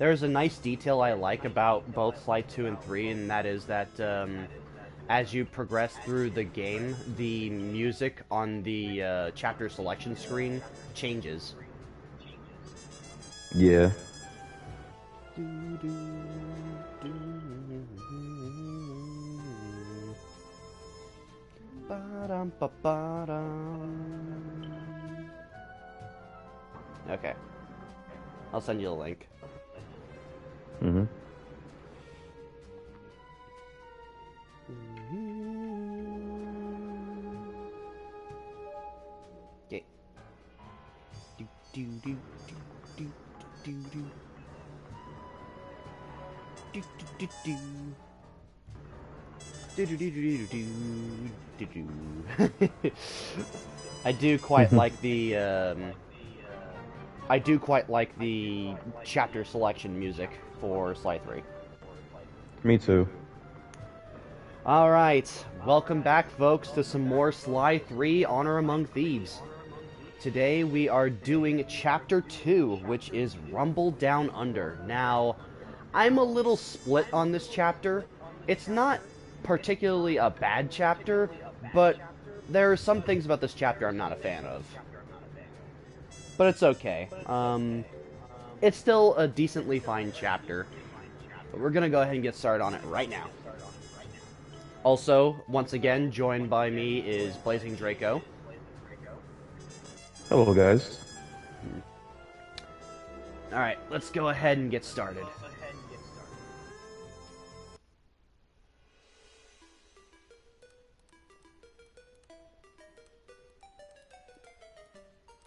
there's a nice detail I like about both Sly 2 and 3, and that is that as you progress through the game, the music on the chapter selection screen changes. Yeah. Okay. I'll send you the link. Mm-hmm. Okay. Do do do do do do do. Do do do do. Do do do do do do do. I do quite like the chapter selection music for Sly 3. Me too. Alright, welcome back folks to some more Sly 3 Honor Among Thieves. Today we are doing Chapter 2, which is Rumble Down Under. Now, I'm a little split on this chapter. It's not particularly a bad chapter, but there are some things about this chapter I'm not a fan of. But it's okay. It's still a decently fine chapter. But we're gonna go ahead and get started on it right now. Also, once again, joined by me is Blazing Draco. Hello, guys. Alright, let's go ahead and get started.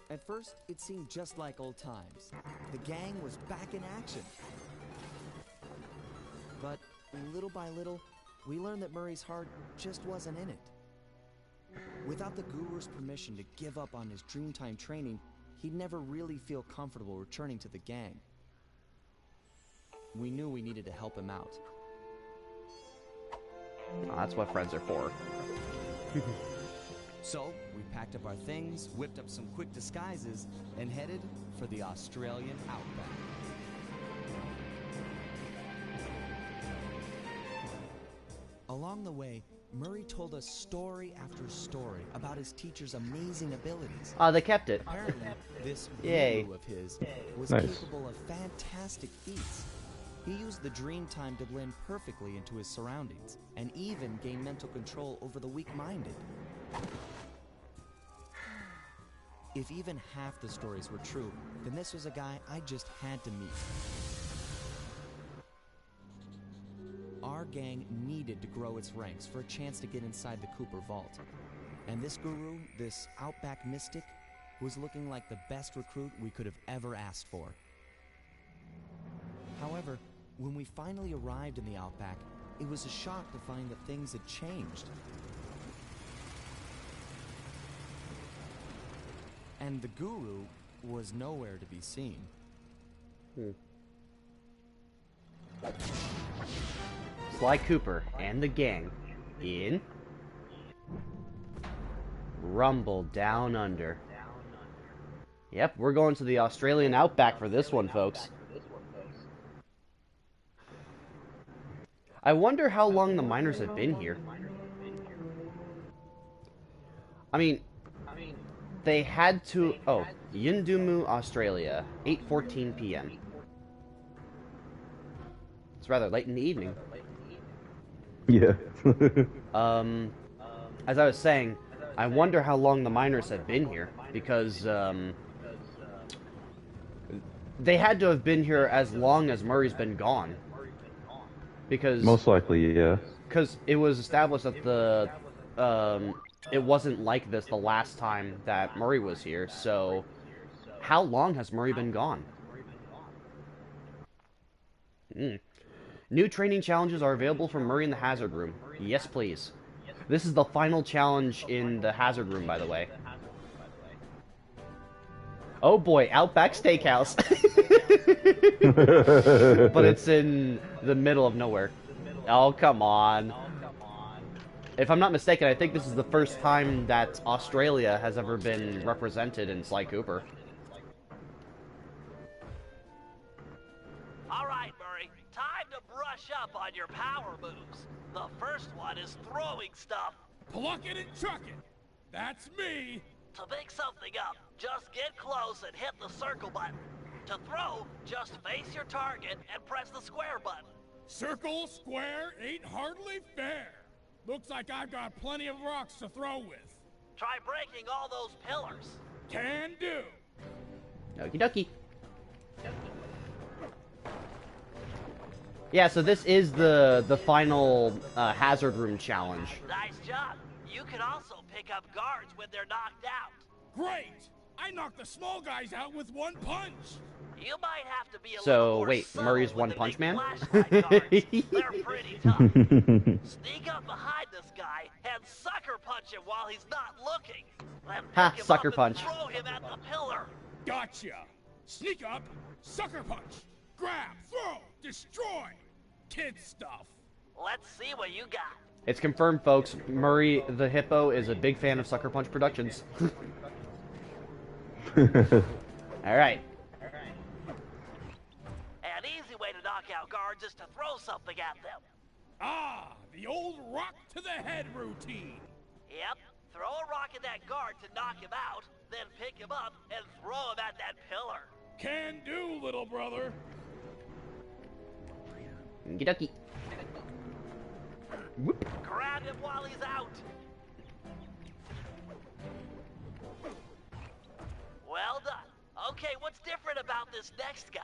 At first, it seemed just like old times. The gang was back in action. But little by little, we learned that Murray's heart just wasn't in it. Without the Guru's permission to give up on his Dreamtime training, he'd never really feel comfortable returning to the gang. We knew we needed to help him out. Oh, that's what friends are for. So, we packed up our things, whipped up some quick disguises, and headed for the Australian outback. Along the way, Murray told us story after story about his teacher's amazing abilities. Ah, they kept it. Apparently, this Yay. guru of his was Nice. capable of fantastic feats. He used the Dreamtime to blend perfectly into his surroundings, and even gain mental control over the weak-minded. If even half the stories were true, then this was a guy I just had to meet. Our gang needed to grow its ranks for a chance to get inside the Cooper Vault. And this guru, this outback mystic, was looking like the best recruit we could have ever asked for. However, when we finally arrived in the outback, it was a shock to find that things had changed. And the guru was nowhere to be seen. Sly Cooper and the gang in Rumble Down Under. Yep, we're going to the Australian outback for this one, folks. I wonder how long the miners have been here. I mean, they had to... Oh, Yindumu, Australia, 8:14 p.m. It's rather late in the evening. Yeah. As I was saying, I wonder how long the miners have been here, because, they had to have been here as long as Murray's been gone. Because... Most likely, yeah. Because it was established that the, it wasn't like this the last time that Murray was here, so... How long has Murray been gone? New training challenges are available from Murray in the Hazard Room. Yes, please. This is the final challenge in the Hazard Room, by the way. Oh boy, Outback Steakhouse. But it's in the middle of nowhere. Oh, come on. If I'm not mistaken, I think this is the first time that Australia has ever been represented in Sly Cooper. All right, Murray. Time to brush up on your power moves. The first one is throwing stuff. Pluck it and chuck it. That's me. To pick something up, just get close and hit the circle button. To throw, just face your target and press the square button. Circle, square, ain't hardly fair. Looks like I've got plenty of rocks to throw with. Try breaking all those pillars. Can do. Okie dokie. Yeah, so this is the final hazard room challenge. Nice job. You can also pick up guards when they're knocked out. Great! I knocked the small guys out with one punch. You might have to be a little So, more wait, subtle Murray's with One the Punch big Man? flashlight guards. They're pretty tough. Sneak up behind this guy and sucker punch him while he's not looking. Then Ha, pick him sucker up punch. and throw him at the pillar. Gotcha. Sneak up, sucker punch, grab, throw, destroy. Kid stuff. Let's see what you got. It's confirmed, folks. Murray the Hippo is a big fan of Sucker Punch Productions. Alright. An easy way to knock out guards is to throw something at them. Ah, the old rock to the head routine. Yep. Throw a rock at that guard to knock him out, then pick him up and throw him at that pillar. Can do, little brother. Okie dokie. Whoop. Grab him while he's out. Well done. Okay, what's different about this next guy?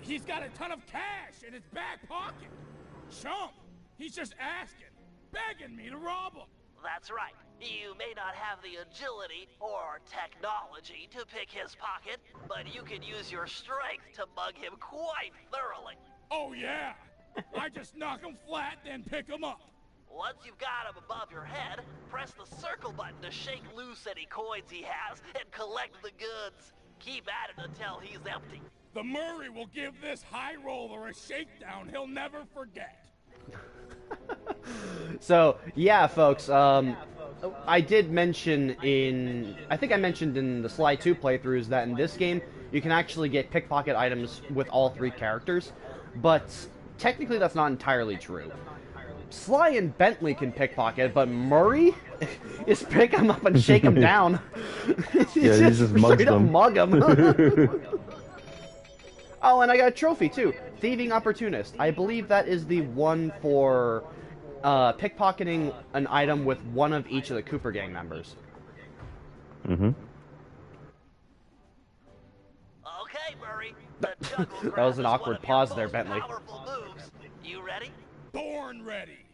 He's got a ton of cash in his back pocket. Chump, he's just asking, begging me to rob him. That's right. You may not have the agility or technology to pick his pocket, but you can use your strength to mug him quite thoroughly. Oh yeah, I just knock him flat, then pick him up. Once you've got him above your head, press the circle button to shake loose any coins he has and collect the goods. Keep at it until he's empty. The Murray will give this high roller a shakedown he'll never forget. So, yeah, folks, I did mention I think I mentioned in the Sly 2 playthroughs that in this game, you can actually get pickpocket items with all three characters, but technically that's not entirely true. Sly and Bentley can pickpocket, but Murray is pick him up and shake him down. He just mugs straight up them. mug him. Oh, and I got a trophy too. Thieving Opportunist. I believe that is the one for pickpocketing an item with one of each of the Cooper Gang members. Mm-hmm. Okay, Murray. The jungle That grab was an is awkward one of your pause there, most Bentley. powerful moves. You ready? Born ready.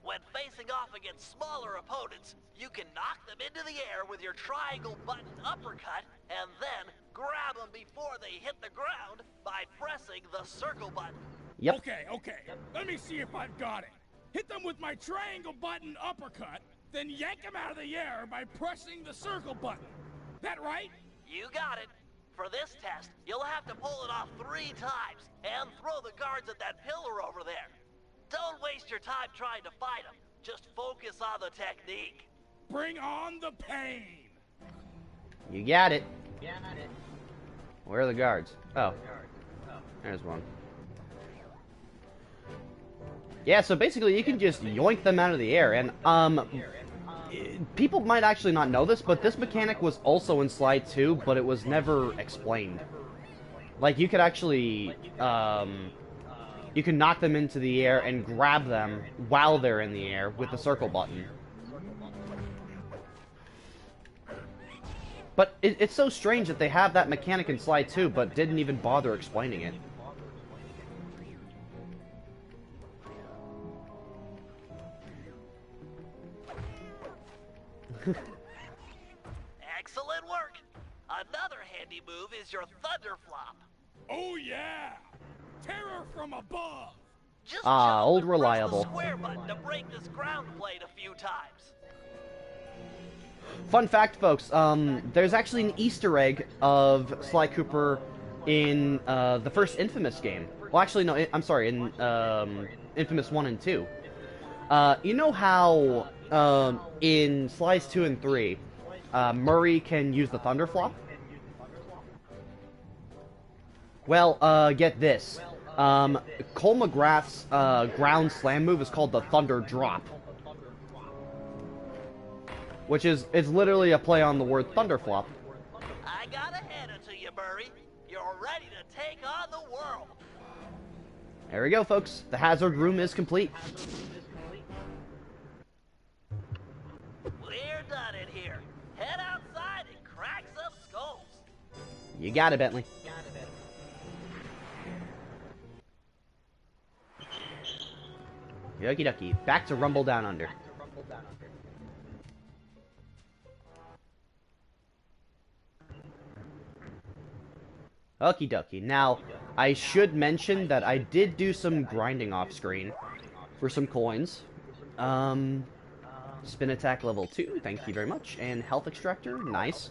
When facing off against smaller opponents, you can knock them into the air with your triangle button uppercut, and then grab them before they hit the ground by pressing the circle button. Yep. Okay. Let me see if I've got it. Hit them with my triangle button uppercut, then yank them out of the air by pressing the circle button. That right? You got it. For this test, you'll have to pull it off 3 times and throw the guards at that pillar over there. Don't waste your time trying to fight them. Just focus on the technique. Bring on the pain. You got it. Where are the guards? Oh. There's one. Yeah, so basically you can just yoink them out of the air, and people might actually not know this, but this mechanic was also in Sly 2, but it was never explained. Like, you could actually, you can knock them into the air and grab them while they're in the air with the circle button. But it's so strange that they have that mechanic in Sly 2, but didn't even bother explaining it. Excellent work. Another handy move is your thunder flop. Oh yeah! Terror from above! Just Ah, jump old and press reliable. the square button to break this ground plate a few times. Fun fact, folks, there's actually an Easter egg of Sly Cooper in the first Infamous game. Well, actually, no, I'm sorry, in Infamous 1 and 2. You know how in Sli's 2 and 3, Murray can use the Thunder Flop? Well, get this. Cole McGrath's ground slam move is called the Thunder Drop, which is literally a play on the word Thunderflop. I gotta hand it to you, Murray. You're ready to take on the world. There we go, folks. The hazard room is complete. We're done in here. Head outside and crack some skulls. You got it, Bentley. Okie dokie. Back to Rumble Down Under. Okie dokie. Now, I should mention that I did do some grinding off screen for some coins. Spin attack level 2, thank you very much. And health extractor, nice.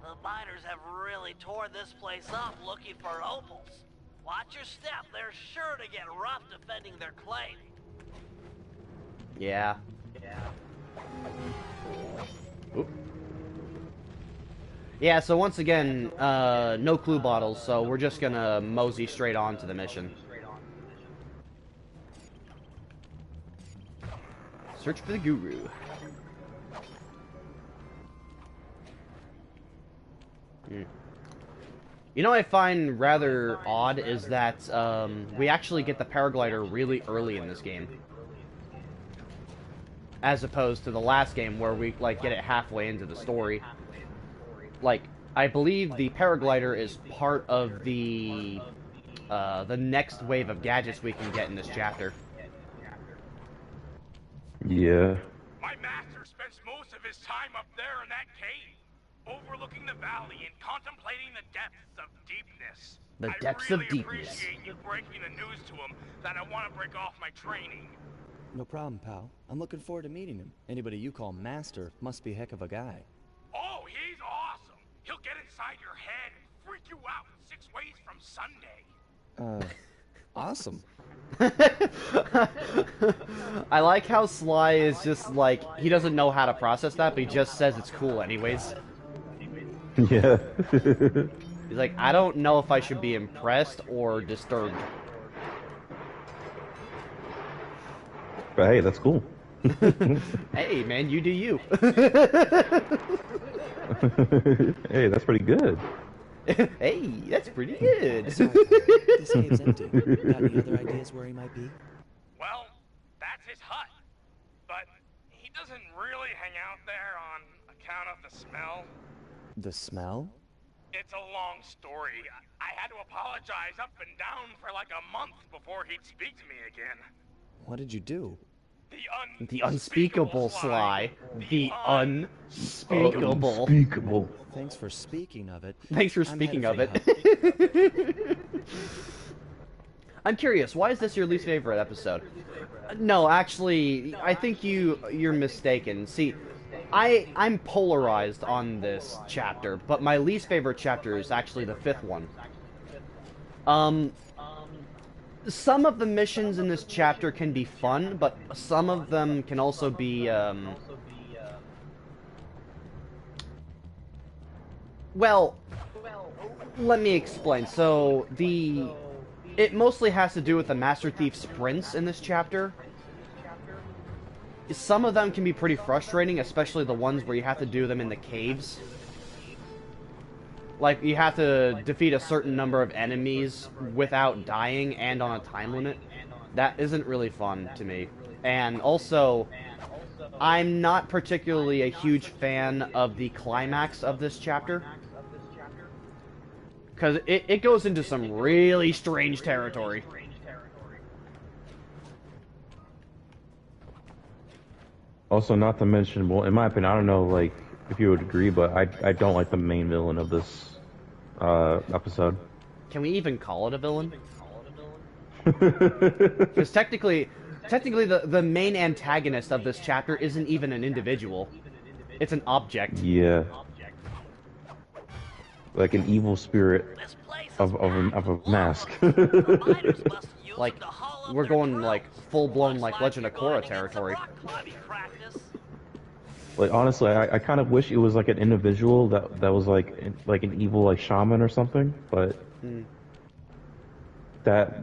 The miners have really torn this place up looking for opals. Watch your step, they're sure to get rough defending their claim. Yeah. Oop. Yeah, so once again, no clue bottles, so we're just gonna mosey straight on to the mission. Search for the guru. You know what I find rather odd is that we actually get the paraglider really early in this game. As opposed to the last game where we like get it halfway into the story. Like, I believe the paraglider is part of the next wave of gadgets we can get in this chapter. Yeah. My master spends most of his time up there in that cave, overlooking the valley and contemplating the depths of deepness. The depths of I really deepness. appreciate you breaking the news to him that I want to break off my training. No problem, pal. I'm looking forward to meeting him. Anybody you call master must be a heck of a guy. Oh, he's awesome. He'll get inside your head and freak you out 6 ways from Sunday. Awesome. I like how Sly is just like, he doesn't know how to process that, but he just says it's cool anyways. Yeah. He's like, I don't know if I should be impressed or disturbed. But hey, that's cool. Hey, man, you do you. Hey, that's pretty good. Hey, that's pretty good. Sorry, this cave's empty. Got any other ideas where he might be? Well, that's his hut. But he doesn't really hang out there on account of the smell. The smell? It's a long story. I had to apologize up and down for like a month before he'd speak to me again. What did you do? The unspeakable Sly. The unspeakable. Unspeakable. Thanks for speaking of it. Thanks for I'm speaking headed of for it. the hut. I'm curious, why is this your least favorite episode? No, actually, I think you're mistaken. See, I'm polarized on this chapter, but my least favorite chapter is actually the 5th one. Some of the missions in this chapter can be fun, but some of them can also be, well, let me explain. So, it mostly has to do with the Master Thief sprints in this chapter. Some of them can be pretty frustrating, especially the ones where you have to do them in the caves. Like, you have to defeat a certain number of enemies without dying and on a time limit. That isn't really fun to me. And also, I'm not particularly a huge fan of the climax of this chapter. Because it goes into some really strange territory. Also, not to mention, well, in my opinion, I don't know, like, if you would agree, but I don't like the main villain of this episode. Can we even call it a villain? Because technically the main antagonist of this chapter isn't even an individual. It's an object. Yeah. Like an evil spirit This place is of a mask. The miners must use Like, them to haul up we're their going, crew. like, full-blown, Looks like, Legend of you're going Korra to get some territory. rock climbing practice. Like, honestly, I kind of wish it was like an individual that was like an evil like shaman or something, but that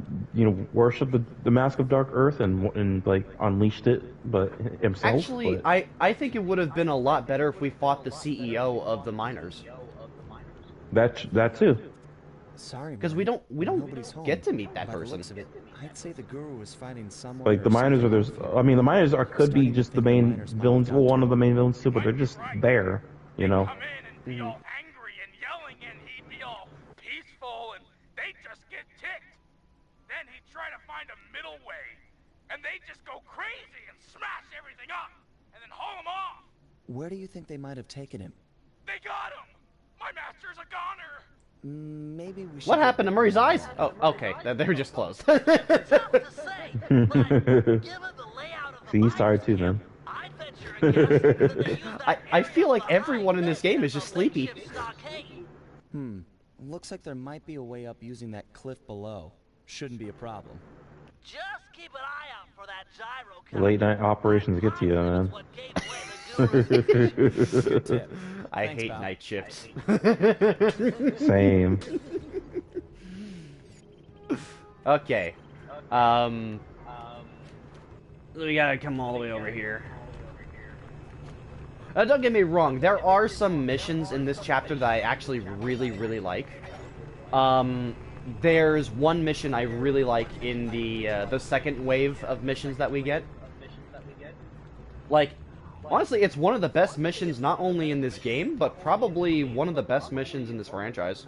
worshipped the mask of Dark Earth and like unleashed it, but himself. Actually, but I think it would have been a lot better if we fought the CEO of the miners. that too. Sorry, Because Murray, we don't nobody's home. get to meet that By the person. looks of it, I'd say the guru was fighting someone. Like the miners are there's. I mean, the miners could be just the main villains. Well, one of the main villains too, but they're just there. You know. Come in and be all angry and yelling, and he'd be all peaceful, and they'd just get ticked. Then he'd try to find a middle way, and they'd just go crazy and smash everything up, and then haul him off. Where do you think they might have taken him? They got him. My master's a goner. Maybe we should. What happened to Murray's eyes? Oh, okay. They were just closed. Tough to say, but given the layout of the See, he's tired too, then. I'd venture a guess that they used that I feel like everyone in this game is just sleepy. Looks like there might be a way up using that cliff below. Shouldn't be a problem. Just keep an eye out for that gyro. Late night operations get to you, man. What gave away the guru's Good tip. I Thanks, hate pal. night shifts. Same. Okay. We gotta come all the way over here. Don't get me wrong, there are some missions in this chapter that I actually really, really like. There's one mission I really like in the second wave of missions that we get. Like, honestly, it's one of the best missions not only in this game, but probably one of the best missions in this franchise.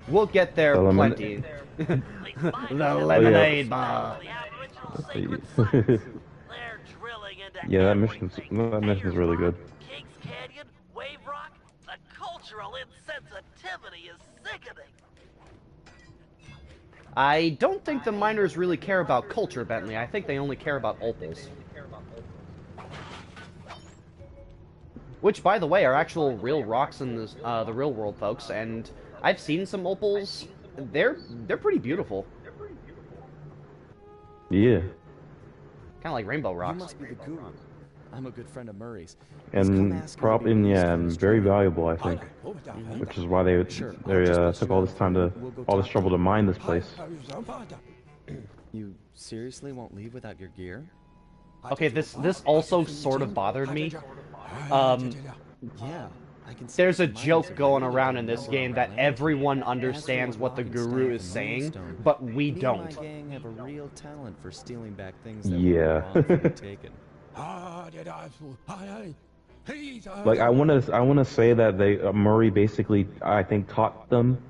We'll get there plenty. The lemonade bar. Yeah, that mission's really good. Kings Canyon, Wave Rock, the cultural insensitivity is sickening. I don't think the miners really care about culture, Bentley. I think they only care about opals. Which, by the way, are actual real rocks in this, the real world, folks. And I've seen some opals. They're pretty beautiful. Yeah. Kind of like rainbow You rocks. must be the guru. I'm a good friend of Murray's. And very valuable, I think. Which is why they took all this time all this trouble to mine this place. You seriously won't leave without your gear? Okay, this also sort of bothered me. Yeah, I can see. There's a joke going around in this game that everyone understands what the guru is saying, but we don't. My gang have a real talent for stealing back things that Yeah. were wrongfully taken. Like I want to say that Murray basically I think taught them,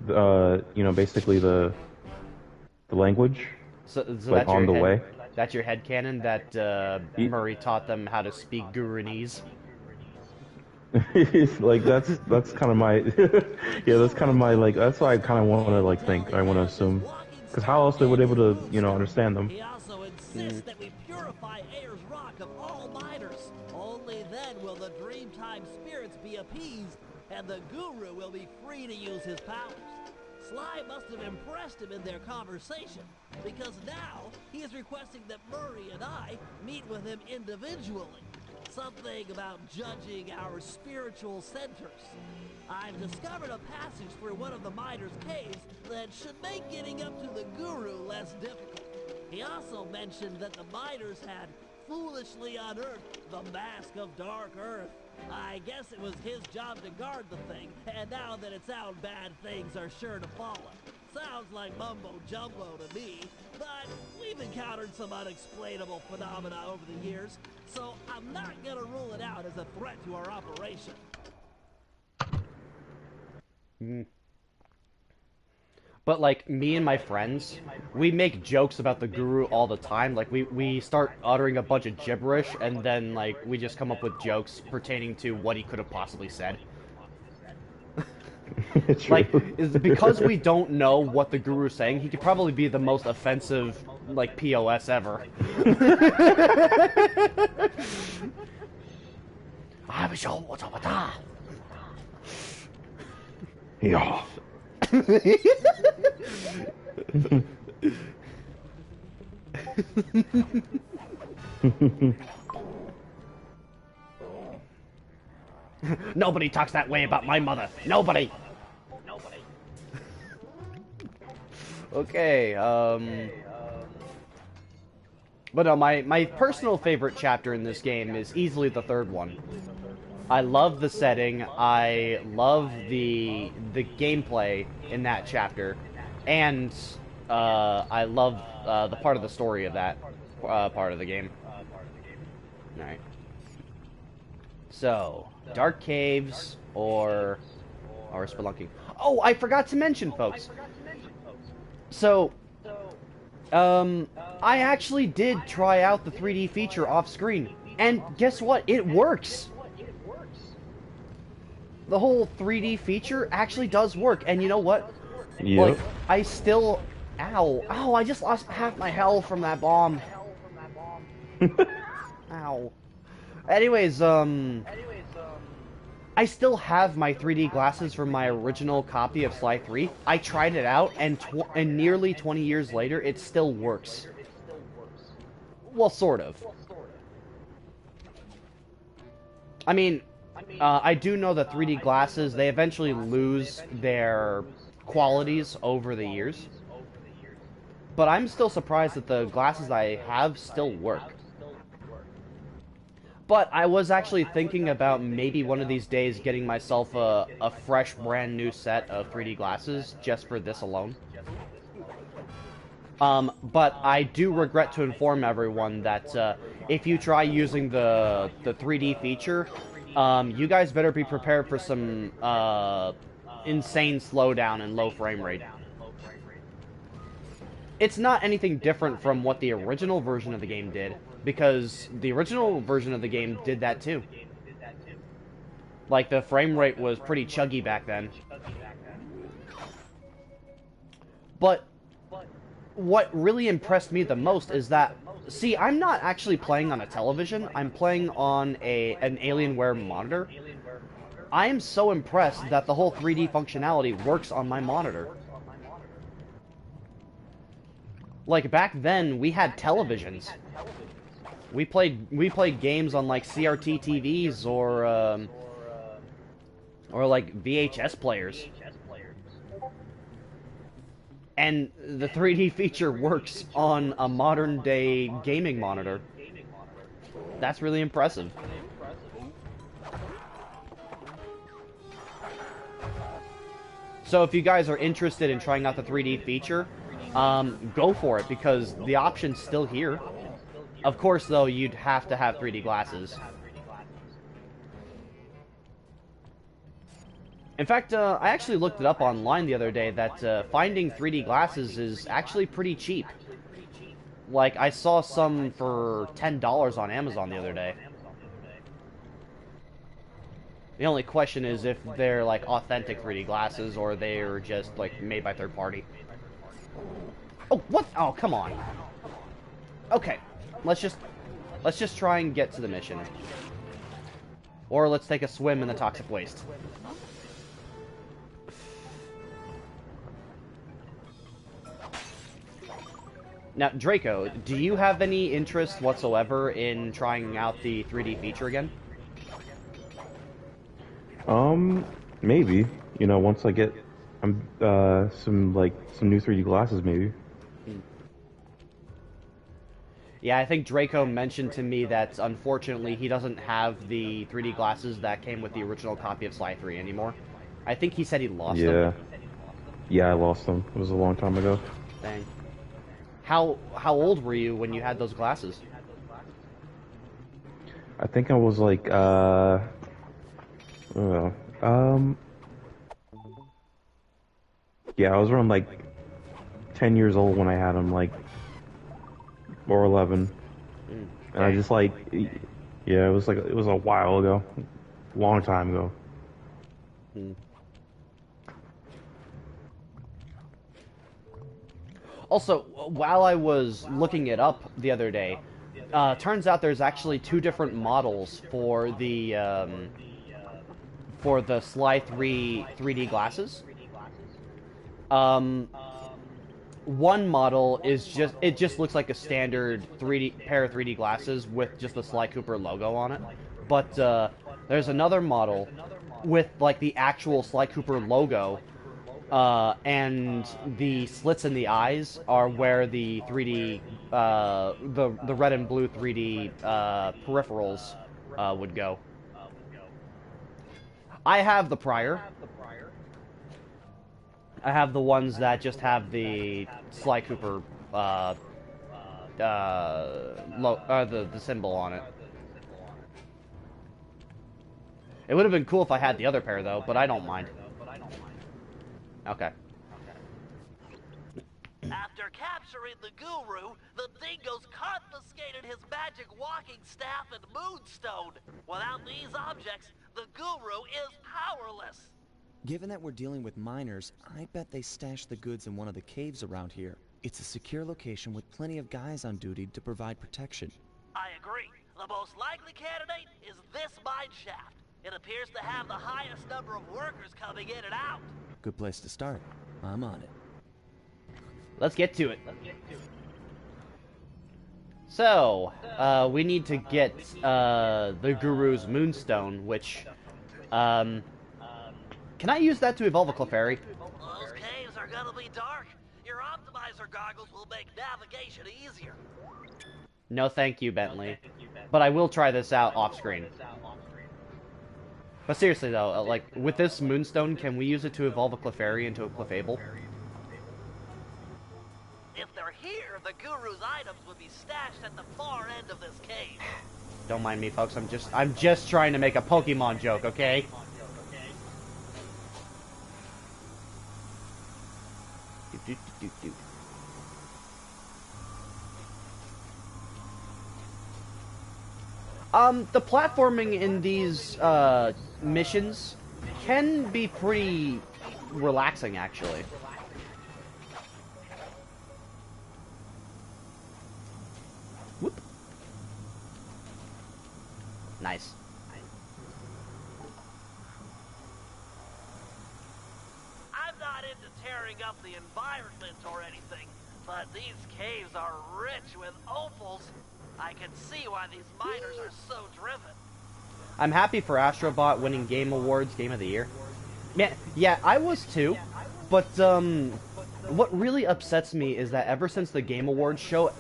basically the language. So like that's on your the way. That's your headcanon that Murray taught them how to speak Guranese. Like that's kind of my that's kind of my that's what I kind of want to think. I want to assume, because how else they would able to understand them. He also insists that we purify Ayers Rock of all miners. Only then will the Dreamtime spirits be appeased, and the guru will be free to use his powers. Sly must have impressed him in their conversation, because now he is requesting that Murray and I meet with him individually. Something about judging our spiritual centers. I've discovered a passage through one of the miners' caves that should make getting up to the guru less difficult. He also mentioned that the miners had foolishly unearthed the Mask of Dark Earth. I guess it was his job to guard the thing, and now that it's out, bad things are sure to follow. Sounds like mumbo-jumbo to me, but we've encountered some unexplainable phenomena over the years, so I'm not gonna rule it out as a threat to our operation. But like me and my friends, we make jokes about the guru all the time. Like we start uttering a bunch of gibberish, and then like we just come up with jokes pertaining to what he could have possibly said. Like, is because we don't know what the guru's saying, he could probably be the most offensive, like, POS ever. Yeah. Nobody talks that way about my mother. Nobody. Okay, But no, my personal favorite chapter in this game is easily the third one. I love the setting, I love the gameplay in that chapter, and I love the part of the story of that part of the game. Alright. So, dark caves or spelunking. Oh, I forgot to mention, folks. So, I actually did try out the 3D feature off screen, and guess what? It works! The whole 3D feature actually does work, and you know what? Yep. Like, I still... Ow. Ow, I just lost half my health from that bomb. Ow. Anyways, I still have my 3D glasses from my original copy of Sly 3. I tried it out, and nearly 20 years later, it still works. Well, sort of. I mean, I do know that 3D glasses, they eventually lose their qualities over the years. But I'm still surprised that the glasses I have still work. But I was actually thinking about maybe one of these days getting myself a fresh, brand new set of 3D glasses just for this alone. But I do regret to inform everyone that if you try using the 3D feature, you guys better be prepared for some insane slowdown and low frame rate. It's not anything different from what the original version of the game did, because the original version of the game did that too. Like, the frame rate was pretty chuggy back then. But what really impressed me the most is that, see, I'm not actually playing on a television, I'm playing on an Alienware monitor. I am so impressed that the whole 3D functionality works on my monitor. Like, back then, we had televisions. We played games on, like, CRT TVs or like, VHS players. And the 3D feature works on a modern-day gaming monitor. That's really impressive. So if you guys are interested in trying out the 3D feature, go for it, because the option's still here. Of course, though, you'd have to have 3D glasses. In fact, I actually looked it up online the other day that finding 3D glasses is actually pretty cheap. Like, I saw some for $10 on Amazon the other day. The only question is if they're, like, authentic 3D glasses or they're just, like, made by third party. Oh, what? Oh, come on. Okay, let's just try and get to the mission. Or let's take a swim in the toxic waste. Now, Draco, do you have any interest whatsoever in trying out the 3D feature again? Maybe. You know, once I get some new 3D glasses, maybe. Yeah, I think Draco mentioned to me that, unfortunately, he doesn't have the 3D glasses that came with the original copy of Sly 3 anymore. I think he said he lost them. Yeah, I lost them. It was a long time ago. Dang. How old were you when you had those glasses? I think I was like, yeah, I was around like 10 years old when I had them, like, or 11. And I just like, yeah, it was a while ago, long time ago. Also, while I was looking it up the other day, turns out there's actually two different models for the Sly 3 3D glasses. One model is just looks like a standard pair of 3D glasses with just the Sly Cooper logo on it. But there's another model with like the actual Sly Cooper logo and the slits in the eyes are where the 3D, the red and blue 3D peripherals would go. I have the prior. I have the ones that just have the Sly Cooper, the symbol on it. It would have been cool if I had the other pair, though, but I don't mind. Okay. After capturing the Guru, the Dingoes confiscated his magic walking staff and moonstone. Without these objects, the Guru is powerless. Given that we're dealing with miners, I bet they stashed the goods in one of the caves around here. It's a secure location with plenty of guys on duty to provide protection. I agree. The most likely candidate is this mine shaft. It appears to have the highest number of workers coming in and out. Good place to start. I'm on it. Let's get to it. So, we need to get the Guru's Moonstone, which, can I use that to evolve a Clefairy? Those caves are gonna be dark. Your optimizer goggles will make navigation easier. No thank you, Bentley. But I will try this out off-screen. But seriously, though, like, with this Moonstone, can we use it to evolve a Clefairy into a Clefable? If they're here, the Guru's items would be stashed at the far end of this cave. Don't mind me, folks. I'm just trying to make a Pokemon joke, okay? The platforming in these missions can be pretty relaxing, actually. Whoop. Nice. I'm not into tearing up the environment or anything, but these caves are rich with opals. I can see why these miners are so driven. I'm happy for Astrobot winning Game Awards Game of the Year. Yeah, I was too. But what really upsets me is that ever since the Game Awards show,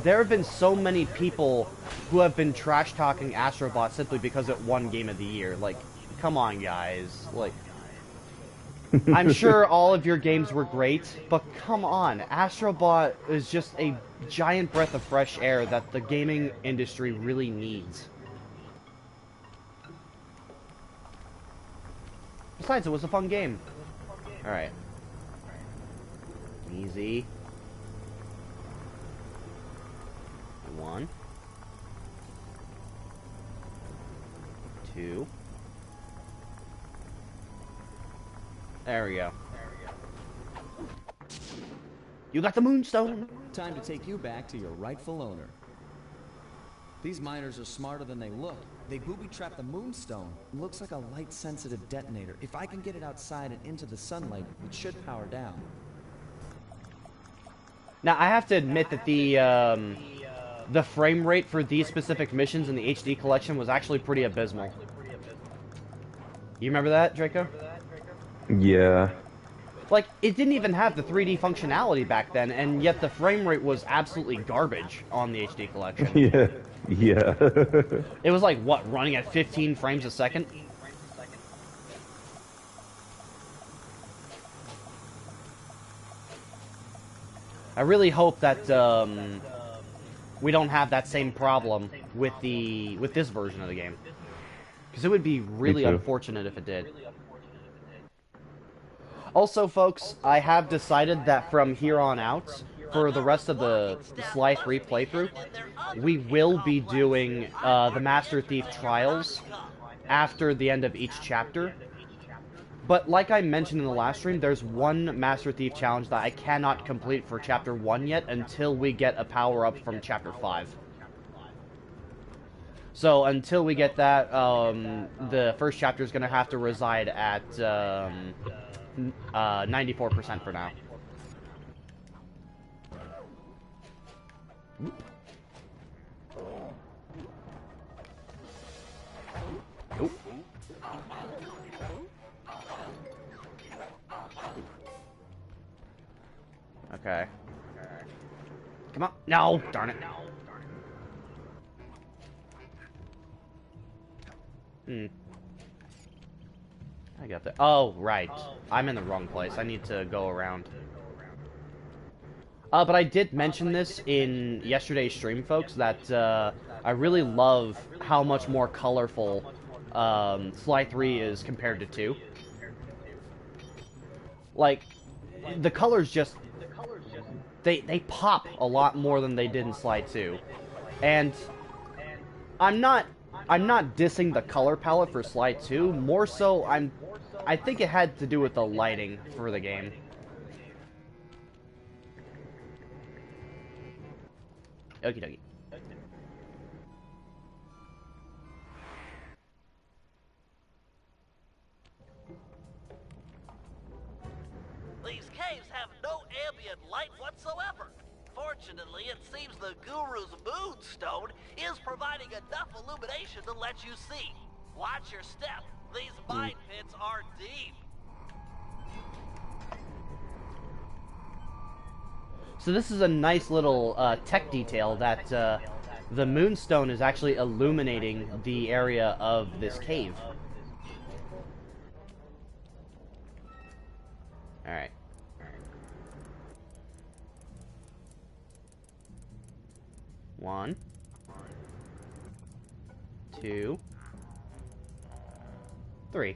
there have been so many people who have been trash-talking Astrobot simply because it won Game of the Year. Like, come on, guys. Like, I'm sure all of your games were great, but come on. Astrobot is just a giant breath of fresh air that the gaming industry really needs. Besides, it was a fun game. Alright. Easy. 1. 2. There we go. You got the Moonstone! Time to take you back to your rightful owner. These miners are smarter than they look. They booby-trapped the Moonstone. It looks like a light-sensitive detonator. If I can get it outside and into the sunlight, it should power down. Now, I have to admit that the frame rate for these specific missions in the HD collection was actually pretty abysmal. You remember that, Draco? Yeah. Like, it didn't even have the 3D functionality back then, and yet the frame rate was absolutely garbage on the HD collection. Yeah. Yeah. It was like, what, running at 15 frames a second? I really hope that we don't have that same problem with this version of the game, because it would be really unfortunate if it did. Also, folks, I have decided that from here on out, for the rest of the Sly 3 playthrough, we will be doing the Master Thief Trials after the end of each chapter. But like I mentioned in the last stream, there's one Master Thief challenge that I cannot complete for Chapter 1 yet until we get a power-up from Chapter 5. So until we get that, the first chapter is going to have to reside at 94% for now. Oop. Okay. Come on. No, darn it. Hmm. I got that. Oh, right. I'm in the wrong place. I need to go around. But I did mention this in yesterday's stream, folks, that I really love how much more colorful Sly 3 is compared to 2. Like, the colors just... They pop a lot more than they did in Sly 2. And I'm not dissing the color palette for Sly 2. More so, I think it had to do with the lighting for the game. Okie dokie. These caves have no ambient light whatsoever. Fortunately, it seems the Guru's moonstone is providing enough illumination to let you see. Watch your step. These mine pits are deep. So this is a nice little tech detail that the moonstone is actually illuminating the area of this cave. Alright. One. Two. Three.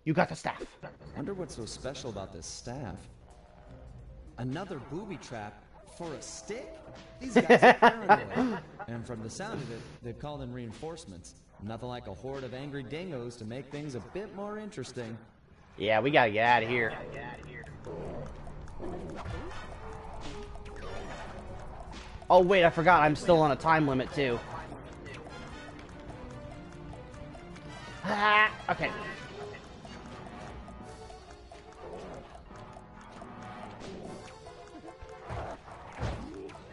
You got the staff. Wonder what's so special about this staff. Another booby trap for a stick? These guys are paranoid. And from the sound of it, they've called in reinforcements. Nothing like a horde of angry dingoes to make things a bit more interesting. Yeah, we gotta get out of here. Oh wait, I forgot I'm still on a time limit too. Ah, okay.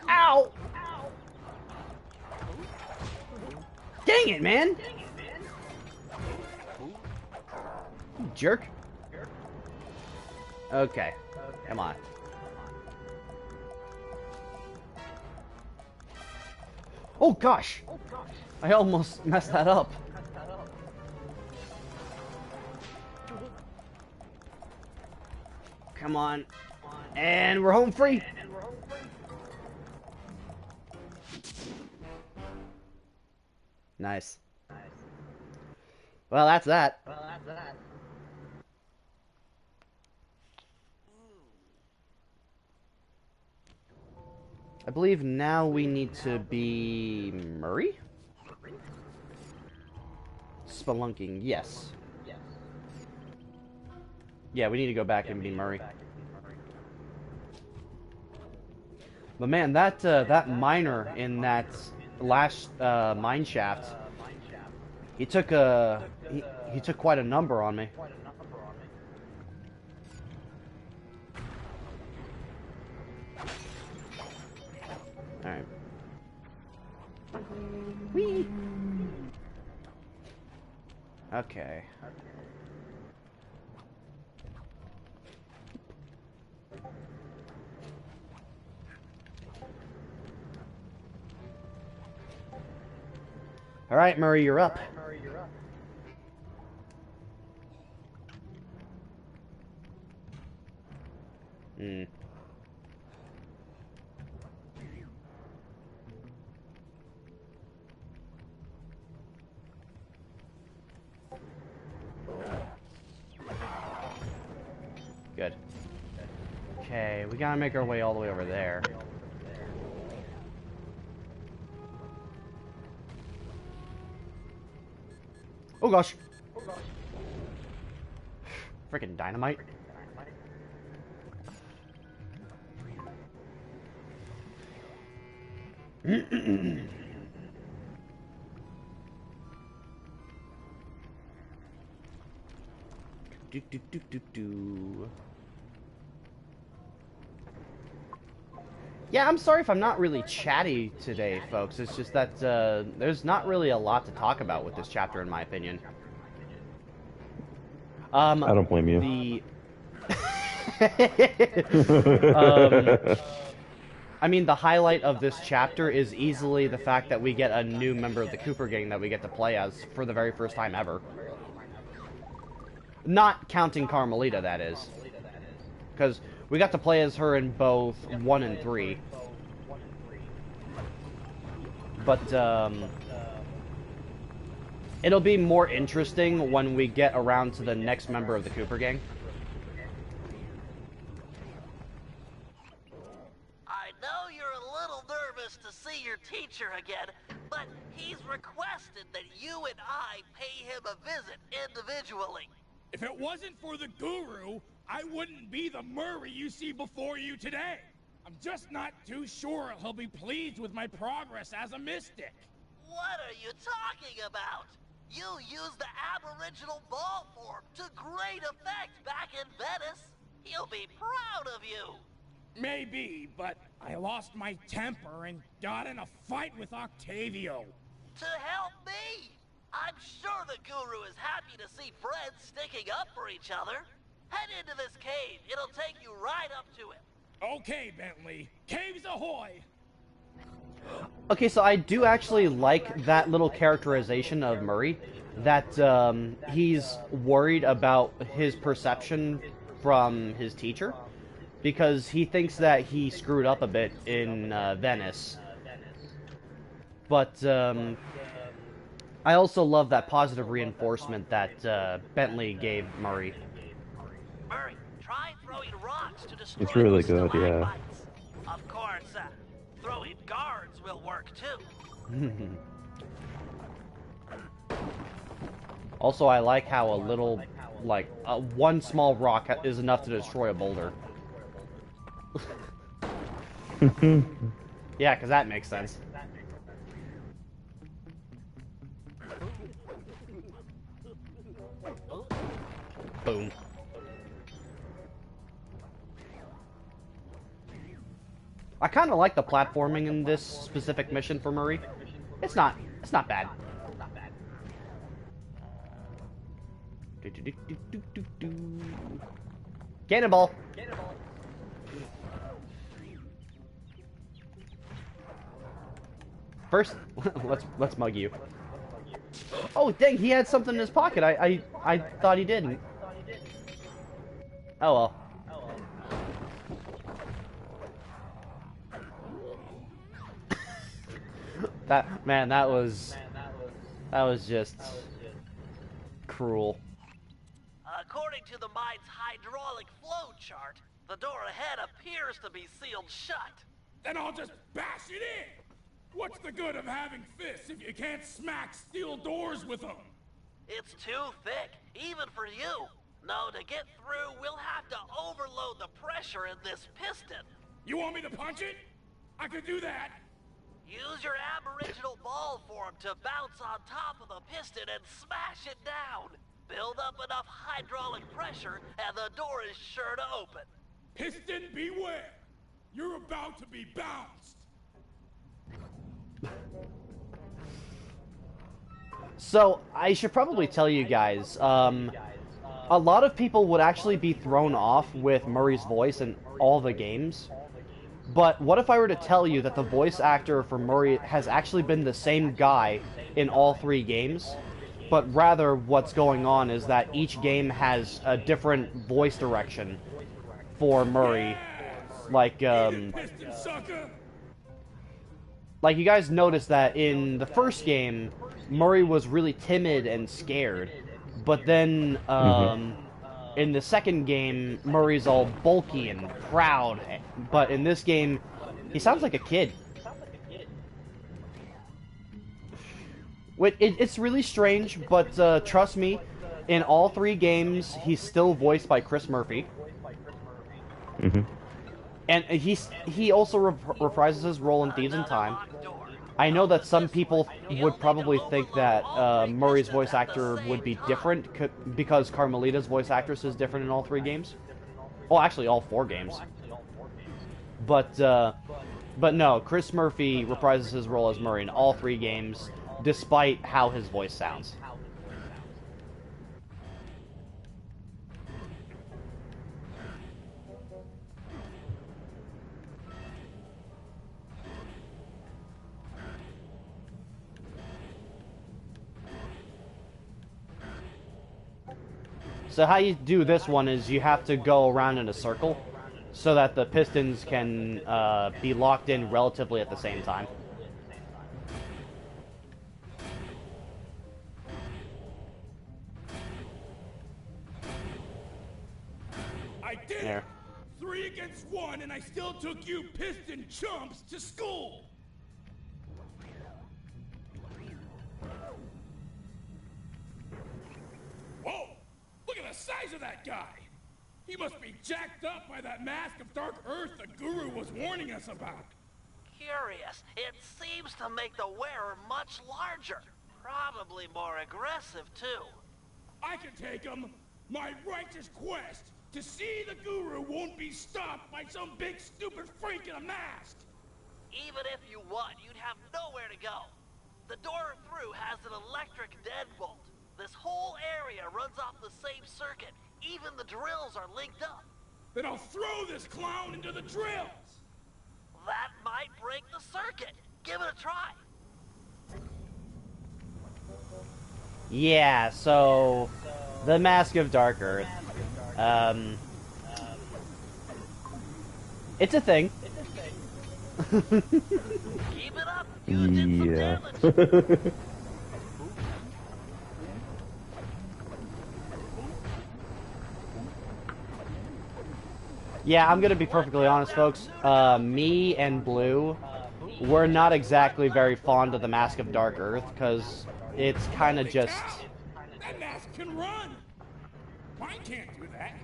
Ow! Dang it, man! You jerk. Okay. Come on. Oh gosh! I almost messed that up. Come on. And we're home free. Nice. Well, that's that. I believe now we need to be Murray? Spelunking, yes. Yeah, we need to go back and be Murray. But man, that miner in that last mine shaft, he took quite a number on me. All right. Whee! Okay. All right, Murray, you're up. Hmm. Good. Okay, we gotta make our way all the way over there. Oh gosh! Freaking dynamite. Do. Yeah, I'm sorry if I'm not really chatty today, folks. It's just that there's not really a lot to talk about with this chapter, in my opinion. I don't blame you. The I mean, the highlight of this chapter is easily the fact that we get a new member of the Cooper gang that we get to play as for the very first time ever. Not counting Carmelita, that is. Because we got to play as her in both 1 and 3. But, it'll be more interesting when we get around to the next member of the Cooper gang. I know you're a little nervous to see your teacher again, but he's requested that you and I pay him a visit individually. If it wasn't for the Guru, I wouldn't be the Murray you see before you today. I'm just not too sure he'll be pleased with my progress as a mystic. What are you talking about? You used the Aboriginal ball form to great effect back in Venice. He'll be proud of you. Maybe, but I lost my temper and got in a fight with Octavio. To help me. I'm sure the Guru is happy to see friends sticking up for each other. Head into this cave. It'll take you right up to him. Okay, Bentley. Caves ahoy! Okay, so I do actually like that little characterization of Murray, that he's worried about his perception from his teacher, because he thinks that he screwed up a bit in Venice. But I also love that positive reinforcement that Bentley gave Murray. Murray, try throwing rocks to destroy It's really the good, yeah. stalagmites. Of course, throwing guards will work too. Also, I like how a little, like, one small rock is enough to destroy a boulder. Yeah, because that makes sense. Boom. I kind of like the platforming in this specific mission for Murray. It's not bad. Cannonball. First, let's mug you. Oh dang, he had something in his pocket. I thought he didn't. Oh well. That was just cruel. According to the mine's hydraulic flow chart, the door ahead appears to be sealed shut. Then I'll just bash it in! What's the good of having fists if you can't smack steel doors with them? It's too thick, even for you. No, to get through, we'll have to overload the pressure in this piston. You want me to punch it? I could do that. Use your Aboriginal ball form to bounce on top of the piston and smash it down. Build up enough hydraulic pressure and the door is sure to open. Piston beware! You're about to be bounced! So, I should probably tell you guys, a lot of people would actually be thrown off with Murray's voice in all the games. But what if I were to tell you that the voice actor for Murray has actually been the same guy in all 3 games? But rather, what's going on is that each game has a different voice direction for Murray. Like you guys noticed that in the first game, Murray was really timid and scared. But then, in the second game, Murray's all bulky and proud. But in this game, he sounds like a kid. It's really strange, but trust me, in all 3 games, he's still voiced by Chris Murphy. And he also reprises his role in Thieves in Time. I know that some people would probably think that Murray's voice actor would be different because Carmelita's voice actress is different in all 3 games. Well, actually, all 4 games. But no, Chris Murphy reprises his role as Murray in all 3 games, despite how his voice sounds. So how you do this one is you have to go around in a circle so that the pistons can be locked in relatively at the same time. I did There. it! 3 against 1, and I still took you piston chumps to school! Whoa! Look at the size of that guy! He must be jacked up by that mask of dark earth the guru was warning us about. Curious. It seems to make the wearer much larger. Probably more aggressive, too. I can take him. My righteous quest to see the guru won't be stopped by some big stupid freak in a mask. Even if you won, you'd have nowhere to go. The door through has an electric deadbolt. This whole area runs off the same circuit. Even the drills are linked up. Then I'll throw this clown into the drills. That might break the circuit. Give it a try. Yeah, so the Mask of Dark Earth. It's a thing. Keep it up. You did some damage. Yeah, I'm gonna be perfectly honest, folks. Me and Blue, we're not exactly very fond of the Mask of Dark Earth, because it's kind of just... That mask can run. Mine can't do that.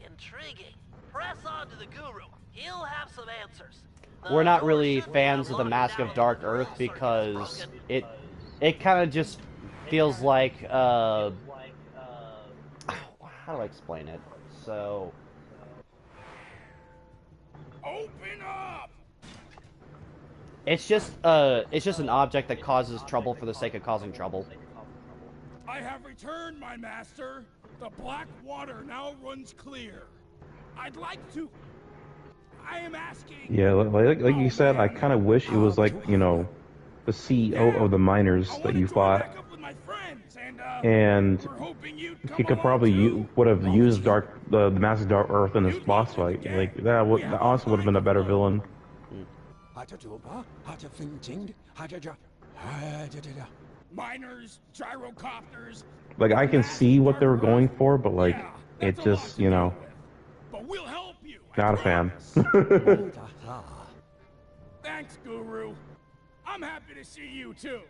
Intriguing. Press on to the guru. He'll have some answers. We're not really fans of the Mask of Dark Earth because it kind of just feels like, how do I explain it? So... Open up! It's just an object that causes trouble for the sake of causing trouble. I have returned, my master. The black water now runs clear. I'd like to... I am asking... Yeah, like you said, I kind of wish it was like, you know, the CEO of the miners that you fought. And he could probably would have used the Mask of Dark Earth in this boss fight. Like that honestly would have been a better villain. Miners, gyrocopters. Like I can see what they were going for, but like it just, you know, But we'll help you. not a fan. Thanks, Guru. I'm happy to see you too.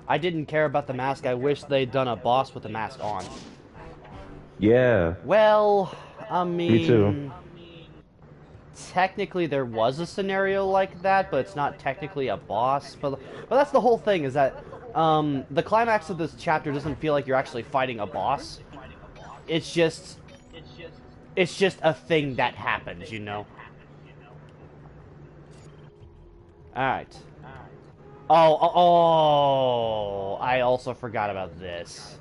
I didn't care about the mask. I wish they'd done a boss with the mask on. Yeah. Well, I mean... Me too. Technically, there was a scenario like that, but it's not technically a boss. But that's the whole thing, is that the climax of this chapter doesn't feel like you're actually fighting a boss. It's just a thing that happens, you know? Alright. Oh, I also forgot about this.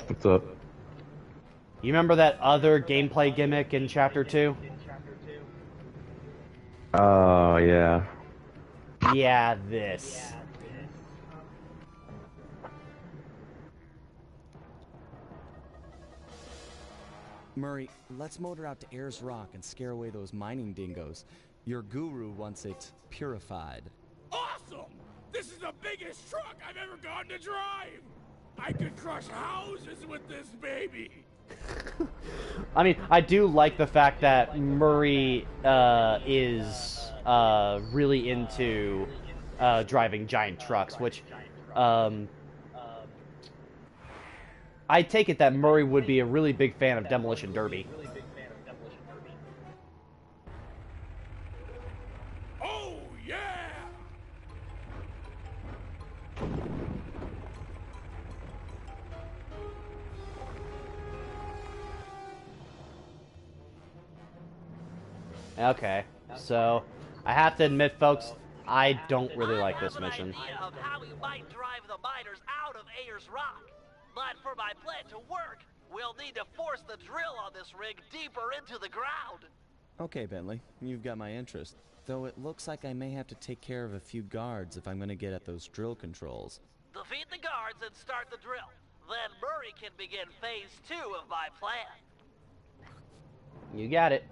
What's up? You remember that other gameplay gimmick in Chapter 2? Oh, yeah. Yeah, this. Murray, let's motor out to Ayers Rock and scare away those mining dingoes. Your guru wants it purified. Awesome! This is the biggest truck I've ever gotten to drive! I could crush houses with this baby! I mean, I do like the fact that Murray is really into driving giant trucks, which I take it that Murray would be a really big fan of Demolition Derby. Oh, yeah! Okay, so I have to admit, folks, I don't really like this mission. I have an idea of how we might drive the miners out of Ayers Rock. But for my plan to work, we'll need to force the drill on this rig deeper into the ground. Okay, Bentley, you've got my interest. Though it looks like I may have to take care of a few guards if I'm going to get at those drill controls. Defeat the guards and start the drill. Then Murray can begin phase 2 of my plan. You got it.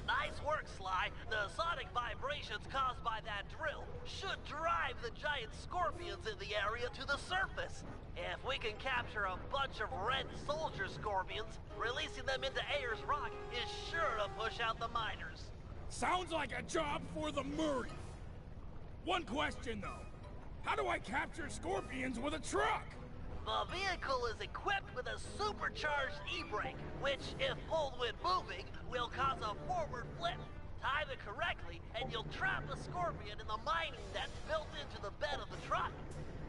Nice work, Sly. The sonic vibrations caused by that drill should drive the giant scorpions in the area to the surface. If we can capture a bunch of red soldier scorpions, releasing them into Ayers Rock is sure to push out the miners. Sounds like a job for the Murray. One question, though. How do I capture scorpions with a truck? The vehicle is equipped with a supercharged e-brake, which, if pulled when moving, will cause a forward flip. Time it correctly, and you'll trap a scorpion in the mining net built into the bed of the truck.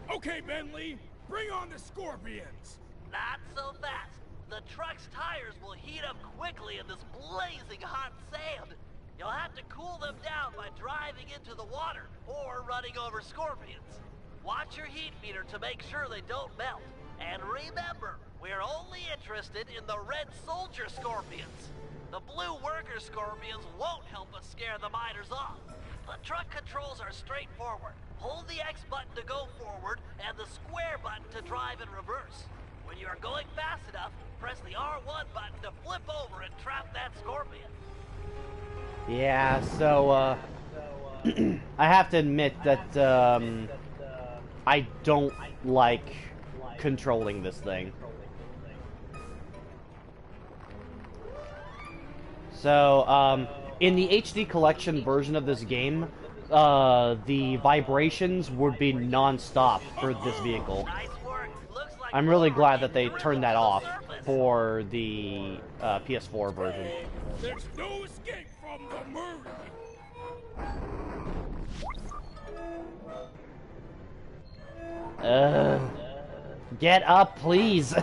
Okay, Bentley, bring on the scorpions. Not so fast. The truck's tires will heat up quickly in this blazing hot sand. You'll have to cool them down by driving into the water or running over scorpions. Watch your heat meter to make sure they don't melt. And remember, we're only interested in the red soldier scorpions. The blue worker scorpions won't help us scare the miners off. The truck controls are straightforward. Hold the X button to go forward and the square button to drive in reverse. When you are going fast enough, press the R1 button to flip over and trap that scorpion. Yeah, so, I have to admit that, I don't like controlling this thing. So, in the HD collection version of this game, the vibrations would be non-stop for this vehicle. I'm really glad that they turned that off for the PS4 version. There's no escape from the Murray. Get up, please.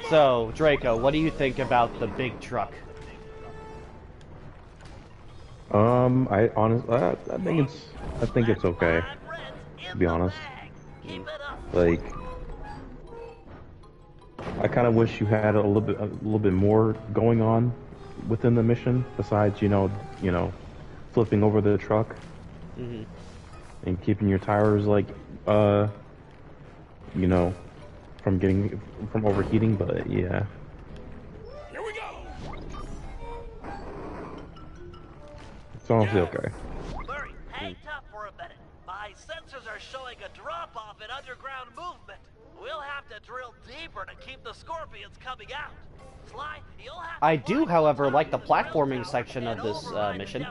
So, Draco, what do you think about the big truck? I honestly, I think it's okay. To be honest, like, I kind of wish you had a little bit more going on within the mission besides, you know, flipping over the truck. Mm-hmm. And keeping your tires, like, you know, from overheating, but yeah. Here we go. It's honestly okay. Murray, hang tough for a minute. My sensors are showing a drop-off in underground movement. We'll have to drill deeper to keep the scorpions coming out. Sly, you'll have to I do, however, like the platforming section of this mission.